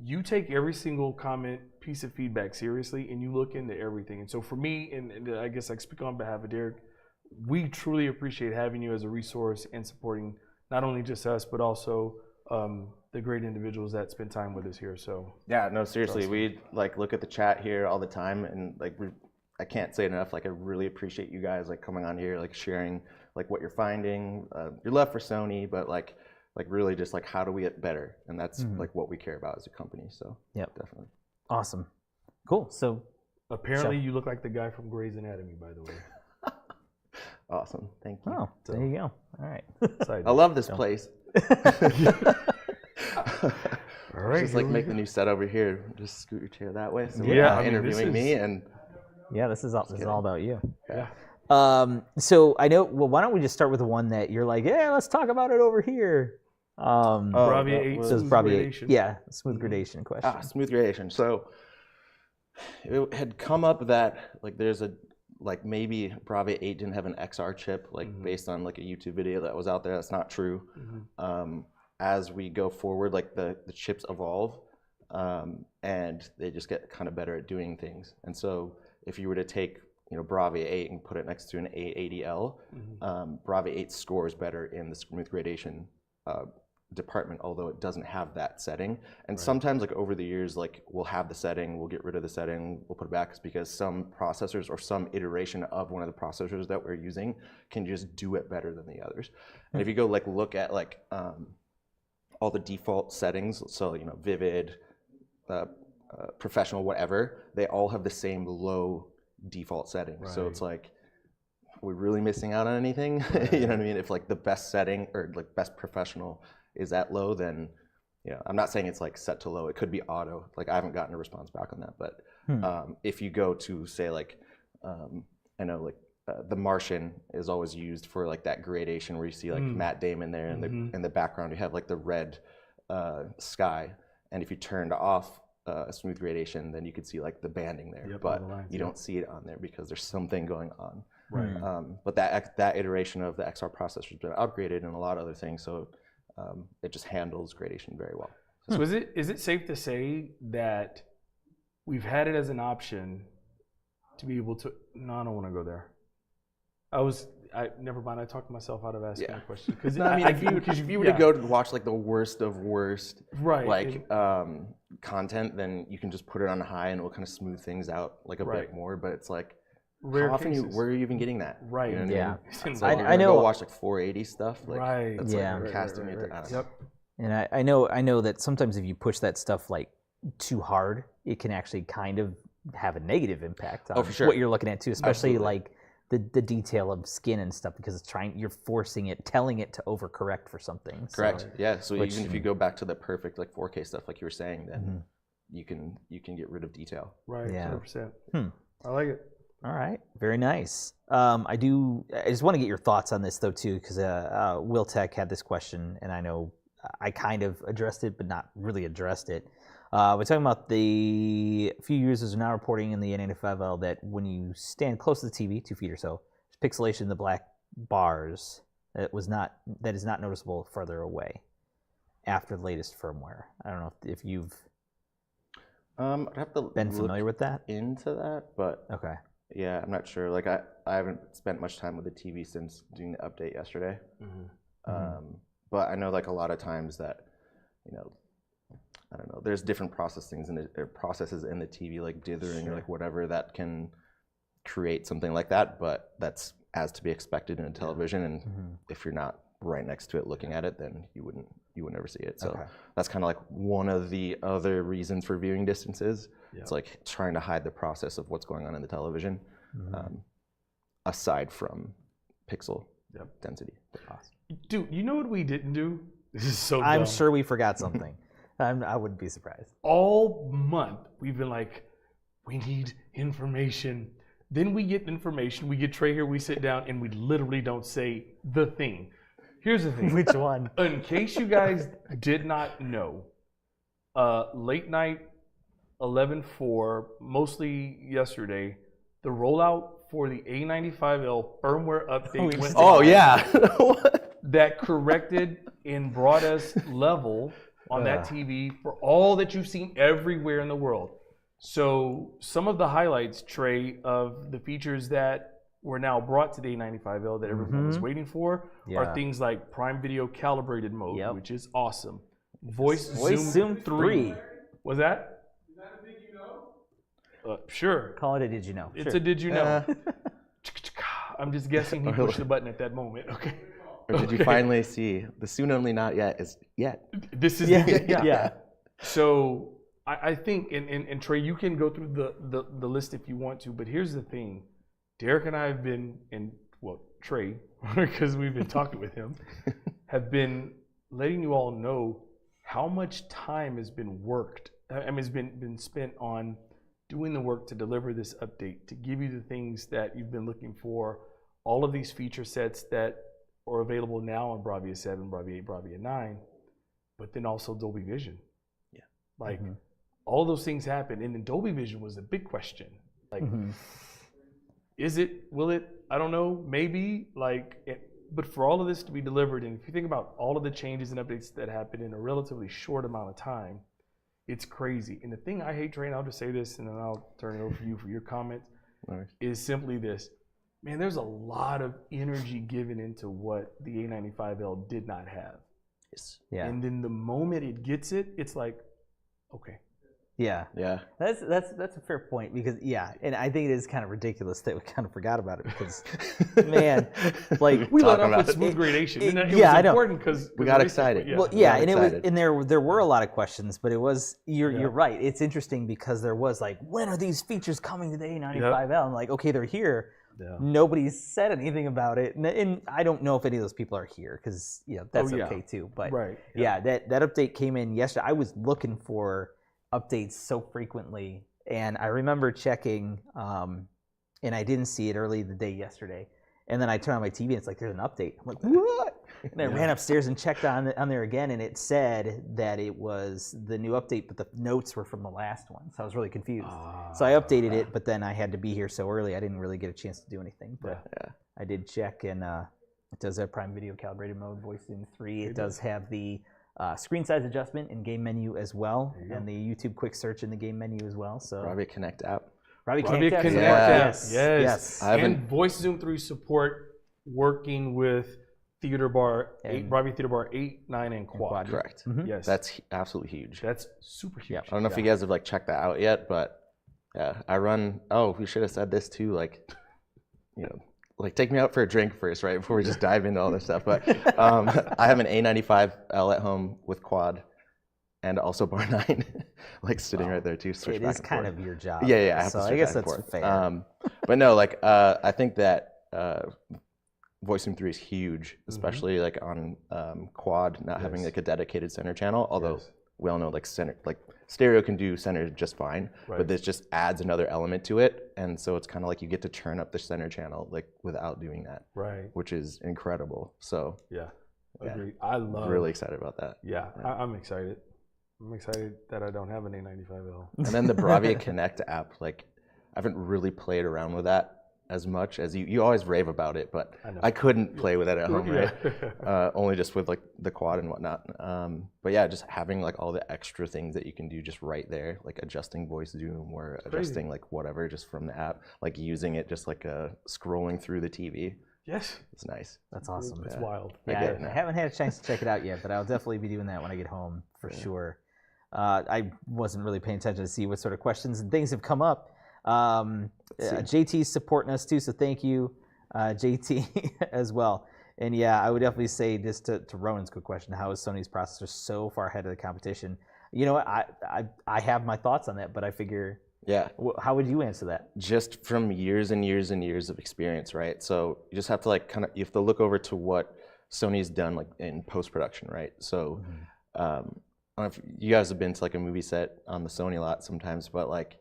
you take every single comment, piece of feedback seriously, and you look into everything. And so for me, and I guess I speak on behalf of Derek, we truly appreciate having you as a resource and supporting not only just us, but also the great individuals that spend time with us here. So yeah, no, seriously, we like look at the chat here all the time, and like I can't say it enough. Like I really appreciate you guys like coming on here, like sharing like what you're finding, your love for Sony, but like really just like how do we get better, and that's like what we care about as a company. So definitely Awesome, cool. So apparently you look like the guy from Grey's Anatomy, by the way. awesome, thank you. Oh, there you go. All right. I love this place. All right, just like make the new set over here. Just scoot your chair that way. So Yeah, I mean, interviewing me and Yeah, this is all about you. Yeah. So I know. Well, why don't we just start with the one that you're like, yeah, let's talk about it over here. BRAVIA 8 So it's smooth BRAVIA 8. gradation. Yeah, smooth gradation question. smooth gradation. So it had come up that like there's a like maybe BRAVIA 8 didn't have an XR chip, like based on like a YouTube video that was out there. That's not true. As we go forward, like the chips evolve, and they just get kind of better at doing things. And so if you were to take BRAVIA 8 and put it next to an A90L, BRAVIA 8 scores better in the smooth gradation department, although it doesn't have that setting. And sometimes like over the years, like we'll have the setting, we'll get rid of the setting, we'll put it back because some processors or some iteration of one of the processors that we're using can just do it better than the others. And if you go like look at like all the default settings, so vivid, professional, whatever, they all have the same low default settings. So it's like, are we really missing out on anything? You know what I mean? If like the best setting or like best professional is that low, then I'm not saying it's like set to low. It could be auto. Like I haven't gotten a response back on that. But if you go to say like, I know like the Martian is always used for like that gradation where you see like Matt Damon there in the background. You have like the red sky, and if you turned off smooth gradation, then you could see like the banding there. Yep, but all the lines, you don't see it on there because there's something going on. Right. But that iteration of the XR processor has been upgraded and a lot of other things, so it just handles gradation very well. So is it safe to say that we've had it as an option to be able to? No, I don't want to go there. Never mind. I talked myself out of asking a question because No, I mean, if you were to go to watch like the worst of worst, right, like content, then you can just put it on high and it will kind of smooth things out like a bit more. But it's like, rare how often cases. where are you even getting that? Right. You know what Yeah. I mean? Like, I know. Go watch like 480 stuff. Like, Right. That's Yeah. like casting it. Right. Yep. And I know that sometimes if you push that stuff like too hard, it can actually kind of have a negative impact on for sure. what you're looking at too, especially Absolutely. like the detail of skin and stuff, because you're forcing it, telling it to overcorrect for something. So- Correct. Yeah. So Which- even if you go back to the perfect like 4K stuff, like you were saying, then you can get rid of detail. Right. Yeah. 100%. Hmm. I like it. All right, very nice. I just want to get your thoughts on this though too, because Will Tech had this question, and I know I kind of addressed it, but not really addressed it. We're talking about a few users are now reporting in the A95L that when you stand close to the TV, 2 feet or so, there's pixelation in the black bars that is not noticeable further away after the latest firmware. I don't know if you've I'd have to been familiar with that. into that, but Okay. yeah, I'm not sure. Like I haven't spent much time with the TV since doing the update yesterday. But I know like a lot of times that, you know, I don't know, there's different processes in the TV, like dithering or like whatever, that can create something like that, but that's as to be expected in a television, and if you're not right next to it looking at it, then you would never see it. So that's kind of like one of the other reasons for viewing distances. It's like trying to hide the process of what's going on in the television, aside from pixel density. Dude, you know what we didn't do? This is so I'm dumb. sure we forgot something. I wouldn't be surprised. All month we've been like, we need information. Then we get information. We get Trey here. We sit down and we literally don't say the thing. Here's the thing. Which one? In case you guys did not know, late night 11/4, mostly yesterday, the rollout for the A95L firmware update went live yeah. that corrected and brought us level on that TV for all that you've seen everywhere in the world. So some of the highlights, Trey, of the features that were now brought to the A95L that everyone was waiting for are things like Prime Video Calibrated mode, which is awesome. Voice Zoom 3. Was that? Is that a big you know? Sure. Call it a did you know? It's Sure. a did you know. I'm just guessing he pushed the button at that moment. Okay. Or did you finally see the soon only not yet is yet? This is Yeah. So I think, and Trey, you can go through the list if you want to, but here's the thing. Derek and I have been, Trey, because we've been talking with him, have been letting you all know how much time has been worked. Has been spent on doing the work to deliver this update, to give you the things that you've been looking for, all of these feature sets that are available now on BRAVIA 7, BRAVIA 8, BRAVIA 9, but then also Dolby Vision. Yeah. Like, all those things happen, and then Dolby Vision was a big question. Like, is it, will it, I don't know, maybe, but for all of this to be delivered, and if you think about all of the changes and updates that happen in a relatively short amount of time, it's crazy. And the thing I hate, Trey, and I'll just say this, and then I'll turn it over to you for your comments, is simply this. Man, there's a lot of energy given into what the A95L did not have. Yeah. And then the moment it gets it, it's like, okay. Yeah. Yeah. That's a fair point, because and I think it is kind of ridiculous that we kind of forgot about it, because man, like We let Talking off with about smooth gradation. And it yeah, was I know. important because We got excited. Yeah. well, yeah, I'm and it was, excited. and there were a lot of questions, but it was you're right. It's interesting because there was like, when are these features coming to the A95L? I'm like, okay, they're here. Yeah. Nobody's said anything about it, and I don't know if any of those people are here, because that's okay too. But Right. that update came in yesterday. I was looking for updates so frequently, and I remember checking and I didn't see it early the day yesterday. And then I turn on my TV and it's like, there's an update. I'm like, what? And I ran upstairs and checked on there again, and it said that it was the new update, but the notes were from the last one. So I was really confused. So I updated it, but then I had to be here so early, I didn't really get a chance to do anything. But I did check, and it does have Prime Video calibrated mode, voice in 3. It does have the screen size adjustment in game menu as well, and the YouTube quick search in the game menu as well. So BRAVIA Connect app. BRAVIA Connect Connect app. yes. Yes. And Voice Zoom 3 support working with Theater Bar 8, BRAVIA Theater Bar 8, 9, and Quad. Correct. Yes. That's absolutely huge. That's super huge. I don't know if you guys have like checked that out yet, but yeah, I run. Oh, we should have said this too. Like, you know, like take me out for a drink first, right, before we just dive into all this stuff. But I have an A95L at home with Quad, and also Bar 9, like sitting right there too. It is kind of your job. Yeah, I have to switch back and forth. But no, like I think that Voice Zoom 3 is huge, especially like on Quad, not having like a dedicated center channel. Although we all know like stereo can do center just fine, but this just adds another element to it, and so it's kind of like you get to turn up the center channel like without doing that, which is incredible. So agreed. I'm really excited about that. I'm excited. I'm excited that I don't have an A95L. And then the BRAVIA Connect app, like I haven't really played around with that as much as you always rave about it, but I couldn't play with it at home, right? Only just with like the Quad and whatnot. But yeah, just having like all the extra things that you can do just right there, like adjusting voice zoom or adjusting like whatever just from the app, like using it just like scrolling through the TV. Yes. It's nice. That's awesome. It's wild. Yeah, I haven't had a chance to check it out yet, but I'll definitely be doing that when I get home for sure. I wasn't really paying attention to see what sort of questions and things have come up. JT's supporting us too, so thank you, JT, as well. And yeah, I would definitely say, just to Ronan's quick question, how is Sony's processor so far ahead of the competition? You know what, I have my thoughts on that, but I figure, how would you answer that? Just from years and years and years of experience, right? So you just have to like you have to look over to what Sony's done like in post-production, right? So I don't know if you guys have been to like a movie set on the Sony lot sometimes, but like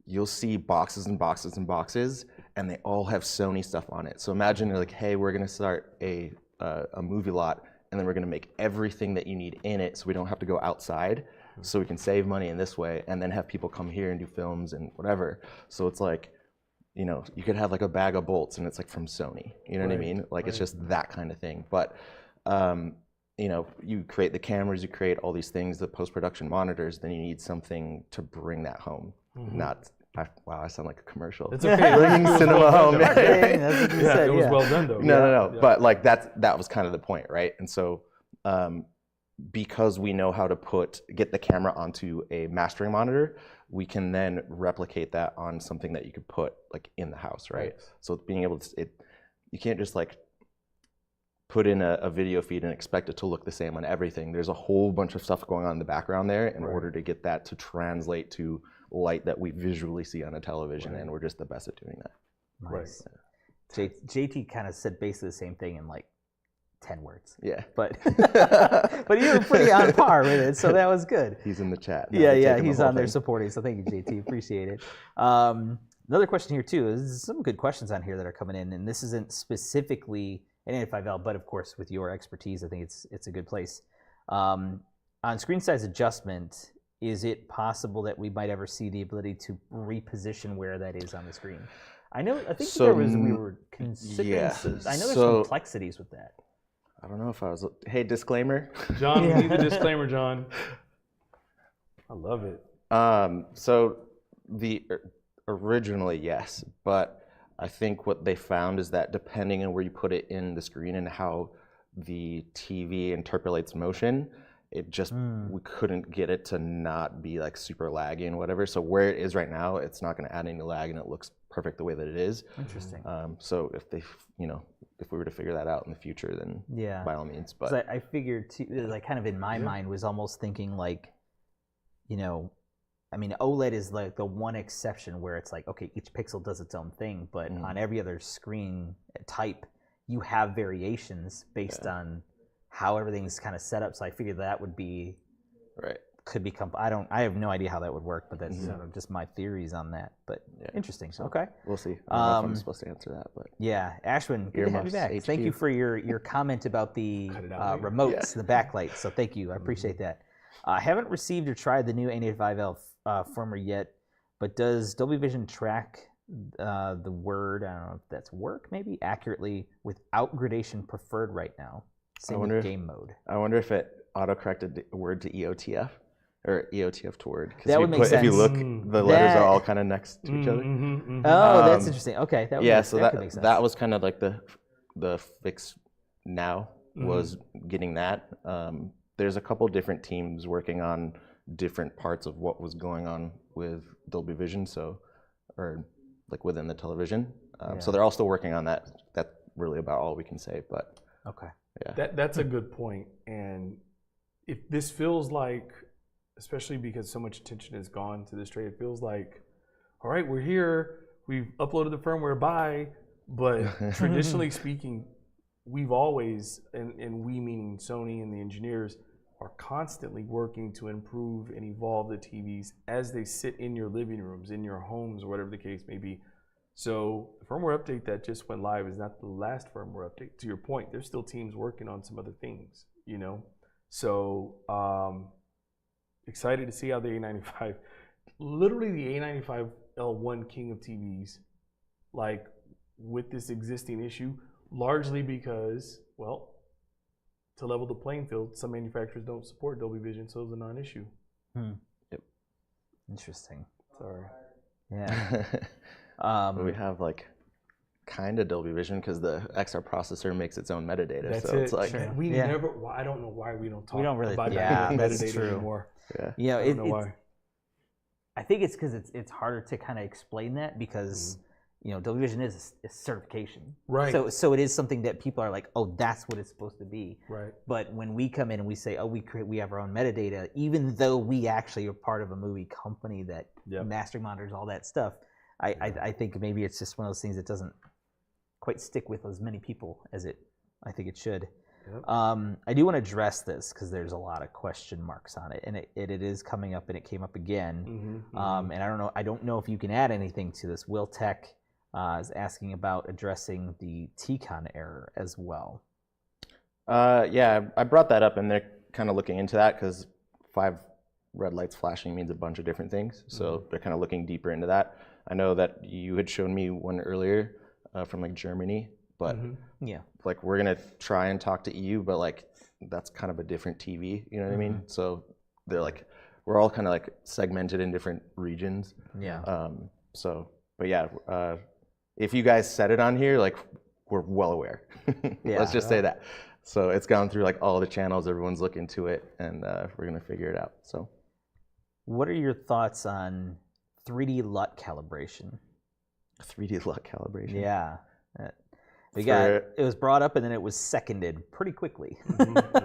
you'll see boxes and boxes and boxes, and they all have Sony stuff on it. So imagine you're like, hey, we're gonna start a movie lot, and then we're gonna make everything that you need in it, so we don't have to go outside, so we can save money in this way, and then have people come here and do films and whatever. So it's like, you know, you could have like a bag of bolts, and it's like from Sony. You know what I mean? Like it's just that kind of thing. But you know, you create the cameras, you create all these things, the post-production monitors, then you need something to bring that home. Not, wow, I sound like a commercial. It's okay. Bringing cinema home. It was well done though. No. But like that was kind of the point, right? And so because we know how to get the camera onto a mastering monitor, we can then replicate that on something that you could put like in the house, right? So being able to, you can't just like put in a video feed and expect it to look the same on everything. There's a whole bunch of stuff going on in the background there in order to get that to translate to light that we visually see on a television, and we're just the best at doing that. Nice. JT kind of said basically the same thing in like 10 words. Yeah. But but you were pretty on par with it, so that was good. He's in the chat. He's on there supporting, so thank you, JT. Appreciate it. Another question here too is some good questions on here that are coming in, and this isn't specifically an A95L, but of course with your expertise, I think it's a good place. On screen size adjustment, is it possible that we might ever see the ability to reposition where that is on the screen? I think we were considering. I know there's some complexities with that. I don't know if I was. Hey, disclaimer. John, we need the disclaimer, John. I love it. So originally, yes, but I think what they found is that depending on where you put it in the screen and how the TV interpolates motion, it just we couldn't get it to not be like super laggy and whatever. So where it is right now, it's not going to add any lag, and it looks perfect the way that it is. Interesting. So if they, if we were to figure that out in the future, then by all means. But I figured too, like kind of in my mind was almost thinking like, I mean, OLED is like the one exception where it's like, okay, each pixel does its own thing, but on every other screen type, you have variations based on how everything's kind of set up. So I figured that would be could become. I have no idea how that would work, but that's sort of just my theories on that. But interesting. So Okay. we'll see. I don't know if I'm supposed to answer that, but Yeah, Ashwin, good to have you Earmuffs, back. HQ. Thank you for your comment about the Cut it out later. remotes, the backlight. So thank you. I appreciate that. I haven't received or tried the new A95L firmware yet, but does Dolby Vision track the word, I don't know if that's work, maybe, accurately without gradation preferred right now? Same with game mode. I wonder if it autocorrected the word to EOTF or EOTF to word. 'Cause That would make sense. If you look, the letters are all kind of next to each other. Oh, that's interesting. Okay, that would Yeah, make, so that could make sense. that was kind of like the fix now was getting that. There's a couple different teams working on different parts of what was going on with Dolby Vision, or like within the television. So they're all still working on that. That's really about all we can say. But okay, yeah, That's a good point. And if this feels like, especially because so much attention has gone to this trade, it feels like, all right, we're here. We've uploaded the firmware, bye. But traditionally speaking, we've always, and we meaning Sony and the engineers, are constantly working to improve and evolve the TVs as they sit in your living rooms, in your homes, or whatever the case may be. So the firmware update that just went live is not the last firmware update. To your point, there's still teams working on some other things, you know? So excited to see how the A95, literally the A95L1 king of TVs, like with this existing issue, largely because, well, to level the playing field, some manufacturers don't support Dolby Vision, so it's a non-issue. Yep. Interesting. Sorry. Yeah. we have like kind of Dolby Vision because the XR processor makes its own metadata. That's so it. it's like We never. I don't know why we don't talk. We don't really- about yeah, that that's metadata true. anymore. Yeah, I don't know why. I think it's because it's harder to kind of explain that because Dolby Vision is a certification, Right. So it is something that people are like, oh, that's what it's supposed to be. Right. But when we come in and we say, oh, we have our own metadata, even though we actually are part of a movie company that master monitors all that stuff, I think maybe it's just one of those things that doesn't quite stick with as many people as I think it should. Yep. I do want to address this because there's a lot of question marks on it, and it is coming up, and it came up again. And I don't know if you can add anything to this. Will Tech is asking about addressing the TCONN error as well. Yeah, I brought that up, and they're kind of looking into that because 5 red lights flashing means a bunch of different things. So they're kind of looking deeper into that. I know that you had shown me one earlier from like Germany, but like we're gonna try and talk to EU, but like that's kind of a different TV. You know what I mean? So they're like we're all kind of like segmented in different regions. Yeah. But yeah, if you guys said it on here, like we're well aware. Let's just say that. So it's gone through like all the channels. Everyone's looking to it, and we're gonna figure it out. So, what are your thoughts on 3D LUT calibration? 3D LUT calibration. Yeah. It was brought up and then it was seconded pretty quickly.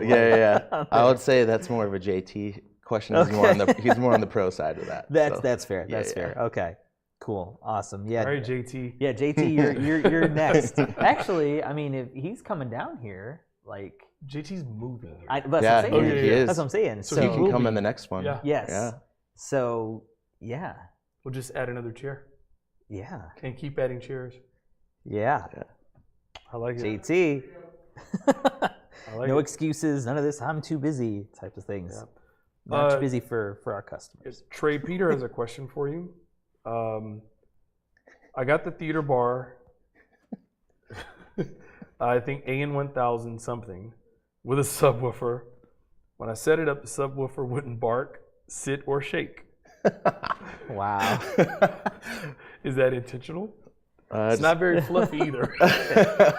Yeah. I would say that's more of a JT question. He's more on the pro side of that. That's fair. That's fair. Okay. Cool. Awesome. Yeah. All right, JT. Yeah, JT, you're next. Actually, I mean, if he's coming down here, like JT's moving. That's what I'm saying. He is. That's what I'm saying. So he can come in the next one. Yeah. Yes. Yeah. So yeah. We'll just add another chair Yeah. and keep adding chairs. Yeah. I like it. JT. I like No it. excuses. None of this. I'm too busy. Types of things. Yeah. Not too busy for our customers. Trey, Peter has a question for you. I got the theater bar, I think AN1000 something, with a subwoofer. When I set it up, the subwoofer wouldn't bark, sit, or shake. Wow. Is that intentional? It's not very fluffy either.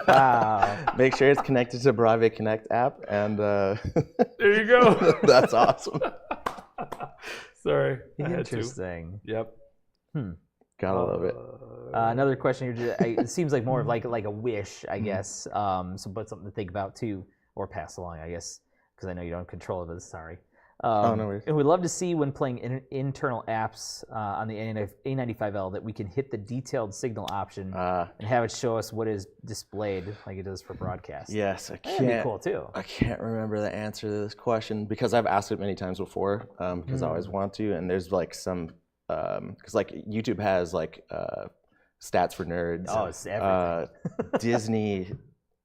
Wow. Make sure it's connected to BRAVIA Connect app, and There you go. that's awesome. Sorry. I had to. Interesting. Yep. Gotta love it. Another question here. It seems like more of like a wish, I guess. But something to think about too, or pass along, I guess, because I know you don't control it. Sorry. Oh, no worries. And we'd love to see when playing internal apps on the A95L that we can hit the detailed signal option and have it show us what is displayed like it does for broadcast. Yes, That'd be cool too. I can't remember the answer to this question because I've asked it many times before because I always want to. And there's like some, because like YouTube has like stats for nerds. Oh, it's everything. Disney,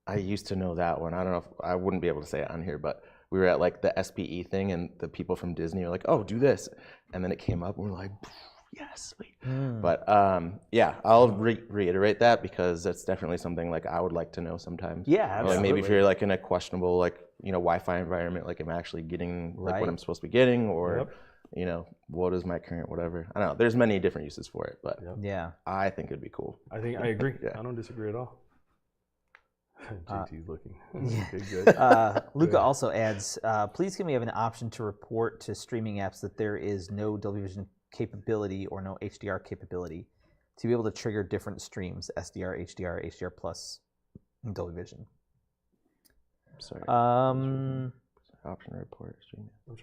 I used to know that one. I don't know if I wouldn't be able to say it on here, but we were at like the SPE thing and the people from Disney were like, oh, do this. And then it came up and we're like, yes, sweet. But yeah, I'll reiterate that because that's definitely something like I would like to know sometimes. Yeah, absolutely. Like maybe if you're like in a questionable like, Wi-Fi environment, like am I actually getting like what I'm supposed to be getting or, what is my current whatever. I don't know. There's many different uses for it, but yeah, I think it'd be cool. I agree. Yeah. I don't disagree at all. JT's looking. Yeah. Okay, good. Luca also adds, please can we have an option to report to streaming apps that there is no Dolby Vision capability or no HDR capability to be able to trigger different streams, SDR, HDR, HDR Plus, and Dolby Vision. Sorry. Option to report streaming. I'm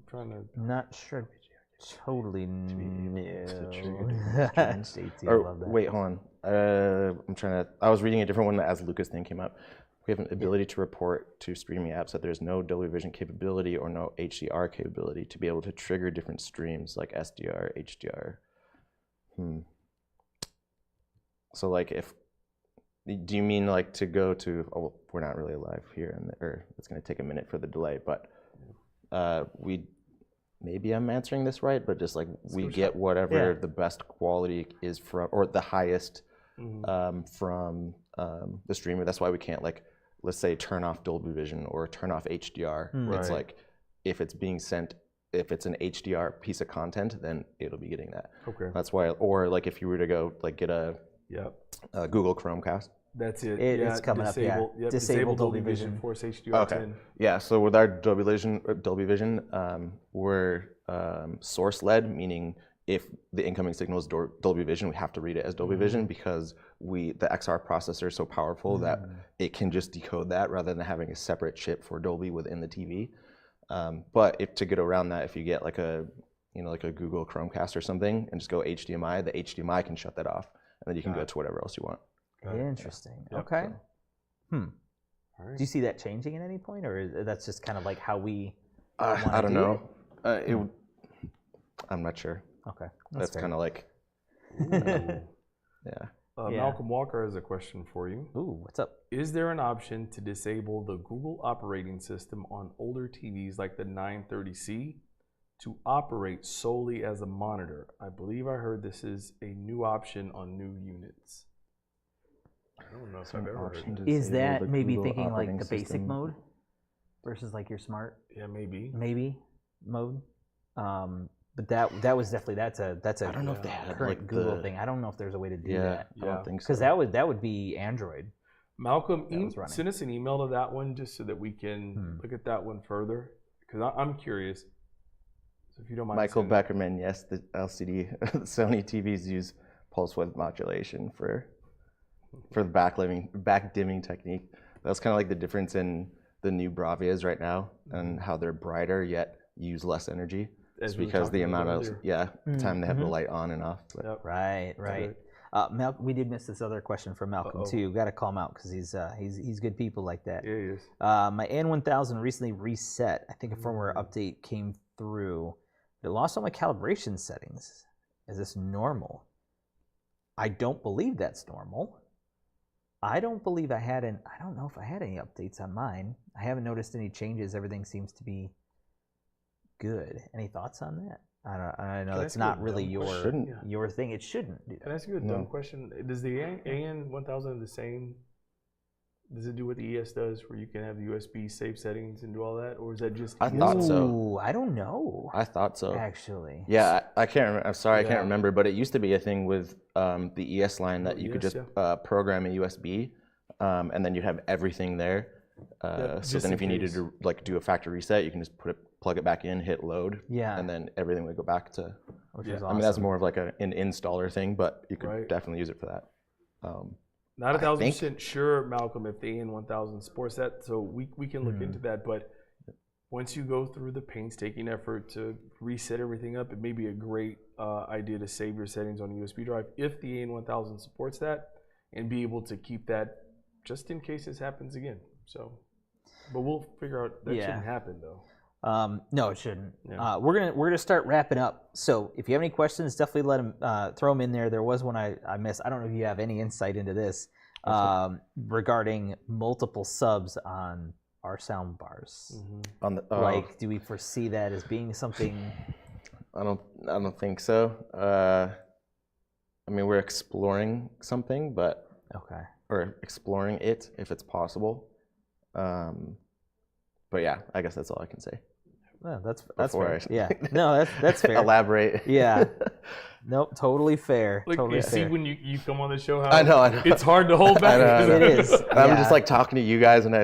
trying to. Not sure. Totally new. Wait, hold on. I was reading a different one as Lucas' thing came up. We have an ability to report to streaming apps that there's no Dolby Vision capability or no HDR capability to be able to trigger different streams like SDR, HDR. So like do you mean like to go to, oh, we're not really live here, or it's going to take a minute for the delay, but maybe I'm answering this right, but just like we get whatever the best quality is from, or the highest from the streamer. That's why we can't like, let's say turn off Dolby Vision or turn off HDR. It's like if it's being sent, if it's an HDR piece of content, then it'll be getting that. Okay. That's why, or like if you were to go like get a Google Chromecast. That's it. It's coming up. Yeah. Disable Dolby Vision. Force HDR. Okay. 10. Yeah. So with our Dolby Vision, we're source led, meaning if the incoming signal is Dolby Vision, we have to read it as Dolby Vision because the XR processor is so powerful that it can just decode that rather than having a separate chip for Dolby within the TV. But to get around that, if you get like a like a Google Chromecast or something and just go HDMI, the HDMI can shut that off, and then you can go to whatever else you want. Interesting. Okay. All right. Do you see that changing at any point, or that's just kind of like how we? I don't know. I'm not sure. Okay. That's kind of like. Malcolm Walker has a question for you. Ooh, what's up? Is there an option to disable the Google operating system on older TVs like the 930C to operate solely as a monitor? I believe I heard this is a new option on new units. I don't know if I've ever heard of it. Is that maybe thinking like the basic mode versus like your smart? Yeah, maybe mode. But that was definitely that's a I don't know if they had current like Google thing. I don't know if there's a way to do that. I don't think so. Because that would be Android. Malcolm, send us an email to that one just so that we can look at that one further. Because I'm curious. So if you don't mind. Michael Beckerman, yes, the LCD Sony TVs use pulse width modulation for the back dimming technique. That's kind of like the difference in the new BRAVIAs right now and how they're brighter yet use less energy. It's because the amount of time they have the light on and off. Yep. Right. Malcolm, we did miss this other question from Malcolm too. Got to call him out because he's good people like that. Yeah, he is. My AN1000 recently reset. I think a firmware update came through. It lost all my calibration settings. Is this normal? I don't believe that's normal. I don't know if I had any updates on mine. I haven't noticed any changes. Everything seems to be good. Any thoughts on that? I know it's not really your thing. It shouldn't do that. Can I ask you a dumb question? Does the AN1000 the same? Does it do what the ES does, where you can have USB save settings and do all that, or is that just? I thought so. I don't know. I thought so. Actually. Yeah, I can't remember. I'm sorry, I can't remember, but it used to be a thing with the ES line that you could just program a USB, and then you'd have everything there. So then if you needed to like do a factory reset, you can just plug it back in, hit load, and then everything would go back to. Which is awesome. I mean, that's more of like an installer thing, but you could definitely use it for that. Not 1,000% sure, Malcolm, if the AN1000 supports that, so we can look into that. But once you go through the painstaking effort to reset everything up, it may be a great idea to save your settings on a USB drive if the AN1000 supports that, and be able to keep that just in case this happens again. So, but we'll figure out that shouldn't happen though. No, it shouldn't. Yeah. We're gonna start wrapping up. So if you have any questions, definitely let them throw them in there. There was one I missed. I don't know if you have any insight into this regarding multiple subs on our sound bars. On the, Like, do we foresee that as being something? I don't think so. I mean, we're exploring something, but or exploring it if it's possible. But yeah, I guess that's all I can say. Well, that's Before fair. Yeah, no, that's fair. Elaborate. Yeah, nope, totally fair. Like, totally you fair. see when you come on the show, how I know. it's hard to hold back. I know. It is. I'm just like talking to you guys, and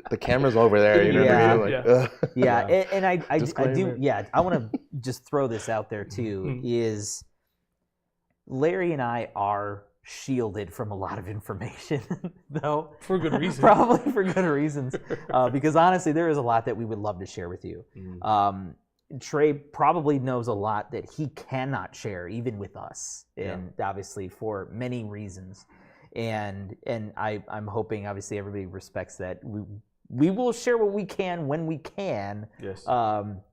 the camera's over there. You know what I mean? Like, and I do. Disclaimer. Yeah, I want to just throw this out there too. Is Larry and I are shielded from a lot of information, though. For good reason. Probably for good reasons, because honestly, there is a lot that we would love to share with you. Trey probably knows a lot that he cannot share, even with us, and obviously for many reasons. And I'm hoping, obviously, everybody respects that. We will share what we can when we can. Yes.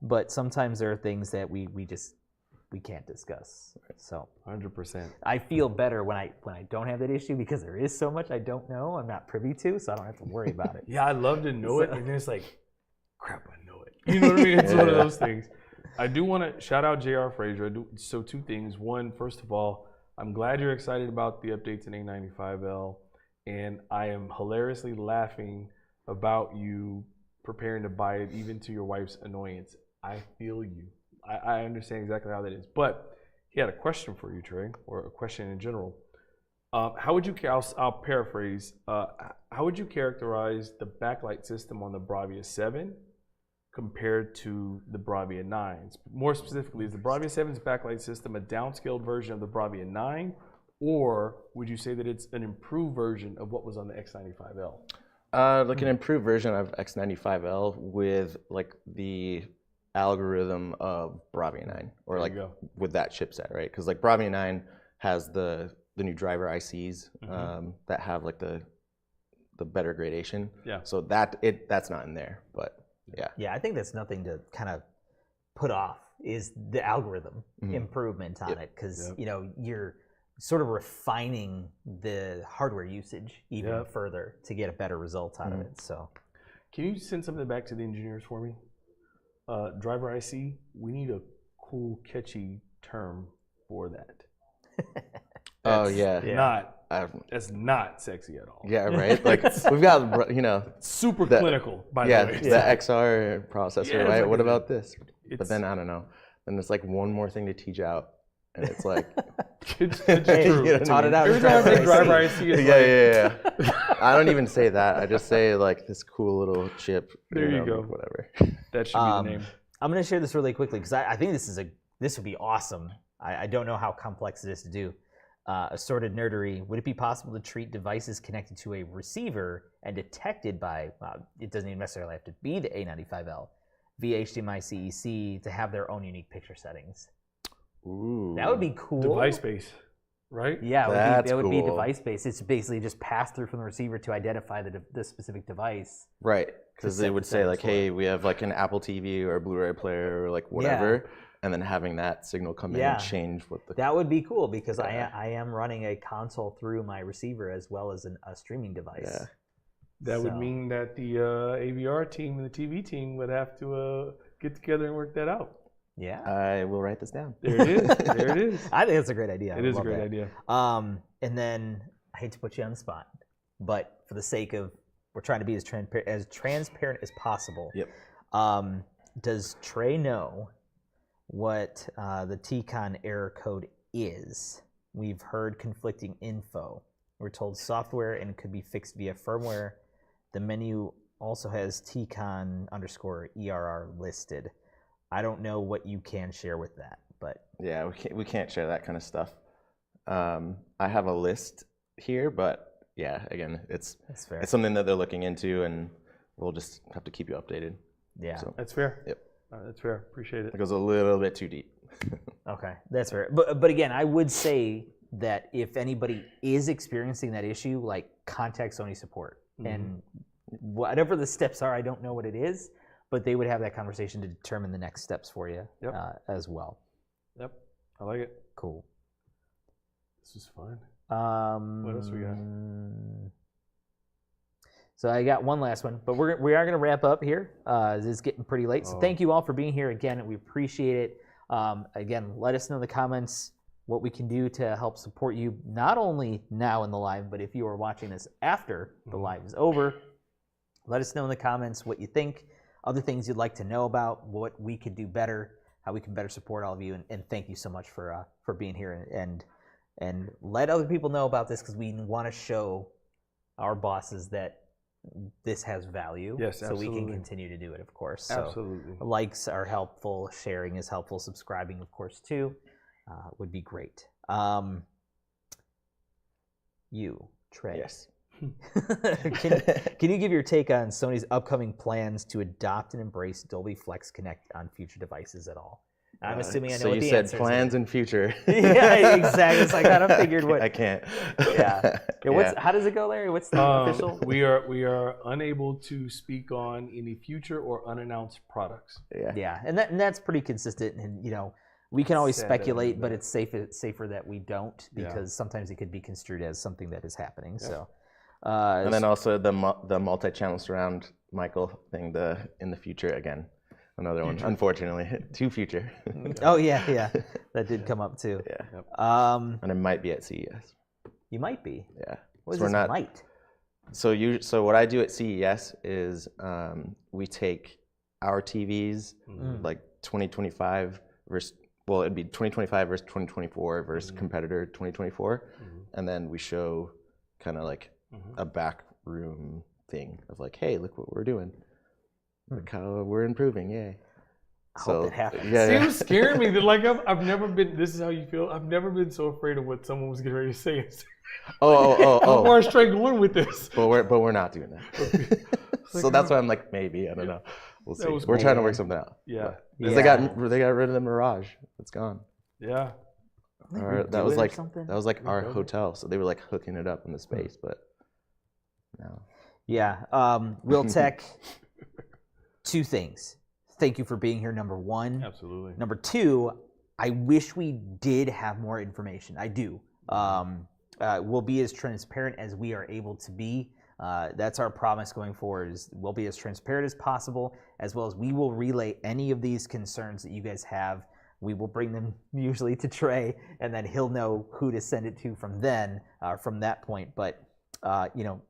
But sometimes there are things that we can't discuss. So 100%. I feel better when I don't have that issue, because there is so much I don't know, I'm not privy to, so I don't have to worry about it. Yeah, I love to know it, and then it's like, crap, I know it. You know what I mean? It's one of those things. I do want to shout out J.R. Frazier. So two things. One, first of all, I'm glad you're excited about the updates in A95L, and I am hilariously laughing about you preparing to buy it, even to your wife's annoyance. I feel you. I understand exactly how that is. But he had a question for you, Trey, or a question in general. How would you, I'll paraphrase, how would you characterize the backlight system on the BRAVIA 7 compared to the BRAVIA 9? More specifically, is the BRAVIA 7's backlight system a downscaled version of the BRAVIA 9, or would you say that it's an improved version of what was on the X95L? Like an improved version of X95L with like the algorithm of BRAVIA 9, or like with that chipset, right? Because like BRAVIA 9 has the new driver ICs that have like the better gradation. Yeah. So that's not in there, but yeah. Yeah, I think that's nothing to kind of put off, is the algorithm improvement on it, because you know, you're sort of refining the hardware usage even further to get a better result out of it. So can you send something back to the engineers for me? Driver IC, we need a cool, catchy term for that. That's not sexy at all. Yeah, right? Like, we've got, you know. Super clinical, by the way. The XR processor, right? Like, what about this? But then, I don't know. Then there's like one more thing to teach out. And it's like, it's true. You know, taught it out. Every time I say driver IC, it's yeah. I don't even say that. I just say like this cool little chip. There you go. Whatever. That should be the name. I'm going to share this really quickly, because I think this would be awesome. I don't know how complex it is to do. Assorted nerdery. Would it be possible to treat devices connected to a receiver and detected by, it doesn't even necessarily have to be the A95L, via HDMI CEC, to have their own unique picture settings? Ooh. That would be cool. Device-based, right? Yeah, it would be device-based. It's basically just pass through from the receiver to identify the specific device. Right, because they would say like, hey, we have like an Apple TV or a Blu-ray player or like whatever, and then having that signal come in and change what the... That would be cool, because I am running a console through my receiver as well as a streaming device. Yeah. That would mean that the AVR team and the TV team would have to get together and work that out. Yeah. I will write this down. There it is. There it is. I think that's a great idea. It is a great idea. And then, I hate to put you on the spot, but for the sake of, we're trying to be as transparent as possible. Yep. Does Trey know what the TCONN error code is? We've heard conflicting info. We're told software and it could be fixed via firmware. The menu also has TCONN_ERR listed. I don't know what you can share with that, but yeah, we can't share that kind of stuff. I have a list here, but yeah, again, it's something that they're looking into, and we'll just have to keep you updated. Yeah. So That's fair. Yep. That's fair. Appreciate it. it goes a little bit too deep. Okay, that's fair. But again, I would say that if anybody is experiencing that issue, like contact Sony support and whatever the steps are, I don't know what it is, but they would have that conversation to determine the next steps for you as well. Yep. I like it. Cool. This is fun. What else we got? So I got one last one, but we are going to wrap up here. It's getting pretty late. So thank you all for being here again. We appreciate it. Again, let us know in the comments what we can do to help support you, not only now in the live, but if you are watching this after the live is over, let us know in the comments what you think, other things you'd like to know about, what we could do better, how we can better support all of you. And thank you so much for being here and let other people know about this, because we want to show our bosses that this has value. Yes, so we can continue to do it, of course. So Absolutely. likes are helpful, sharing is helpful, subscribing, of course, too, would be great. You, Trey. Yes. Can you give your take on Sony's upcoming plans to adopt and embrace Dolby Flex Connect on future devices at all? I'm assuming I know so what you the said answer plans in future. Yeah, exactly. It's like I kind of figured what. I can't. Yeah. How does it go, Larry? What's the official? We are unable to speak on any future or unannounced products. Yeah. Yeah, and that's pretty consistent. And we can always Sad that speculate, we but don't. it's safer that we don't, because sometimes it could be construed as something that is happening. Yeah. So. And then also the multi-channel surround Michael thing. In the future again. Another one, unfortunately, to future. Oh yeah, that did come up too. Yeah. And it might be at CES. You might be. Yeah. What is So this we're not- might? So what I do at CES is we take our TVs, like 2025 versus, well, it'd be 2025 versus 2024 versus competitor 2024, and then we show kind of like a back room thing of like, hey, look what we're doing. Look how we're improving, yay. I hope that happens. See, it was scaring me. That like I've never been. This is how you feel. I've never been so afraid of what someone was getting ready to say. How far is Trey going with this? But we're not doing that. So that's why I'm like, maybe, I don't know. We'll see. We're trying to work something out. Yeah. Because they got rid of the Mirage. It's gone. Yeah. That was like our hotel. So they were like hooking it up in the space, but no. Yeah. Real Tech. Two things. Thank you for being here, number one. Absolutely. Number two, I wish we did have more information. I do. We'll be as transparent as we are able to be. That's our promise going forward, is we'll be as transparent as possible, as well as we will relay any of these concerns that you guys have. We will bring them usually to Trey, and then he'll know who to send it to from that point. But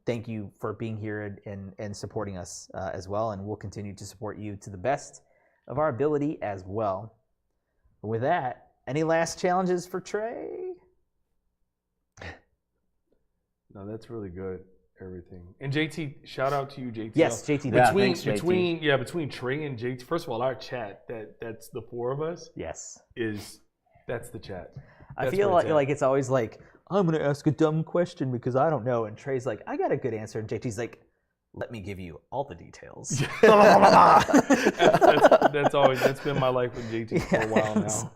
thank you for being here and supporting us as well, and we'll continue to support you to the best of our ability as well. With that, any last challenges for Trey? No, that's really good. Everything. And JT, shout out to you, JT. Yes, JT. Between Trey and JT. First of all, our chat, that's the four of us. Yes. That's the chat. I feel like it's always like, I'm going to ask a dumb question because I don't know. And Trey's like, I got a good answer. And JT's like, let me give you all the details. That's been my life with JT for a while now.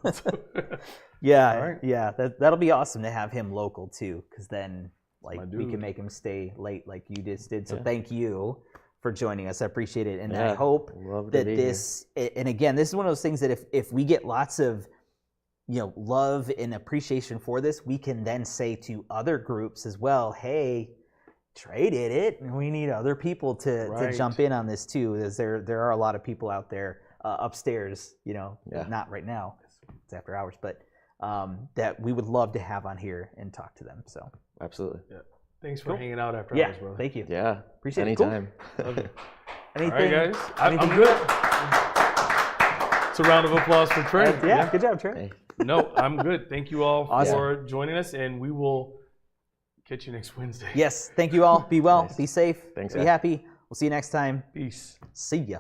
Yeah. That'll be awesome to have him local too, because then we can make him stay late like you just did. So thank you for joining us. I appreciate it. And I hope that this, and again, this is one of those things that if we get lots of love and appreciation for this, we can then say to other groups as well, hey, Trey did it, and we need other people to jump in on this too, because there are a lot of people out there upstairs, not right now, it's after hours, but that we would love to have on here and talk to them. So absolutely. Yeah. Thanks for hanging out after hours, bro. Thank you. Yeah. Appreciate anytime. it. Cool. Anything, all right, guys. I'm good. It's a round of applause for Trey. Yeah, good job, Trey. Hey. No, I'm good. Thank you all for joining us, and we will catch you next Wednesday. Yes, thank you all. Be well, be safe, Thanks, be happy. We'll see you next time. Peace. See ya.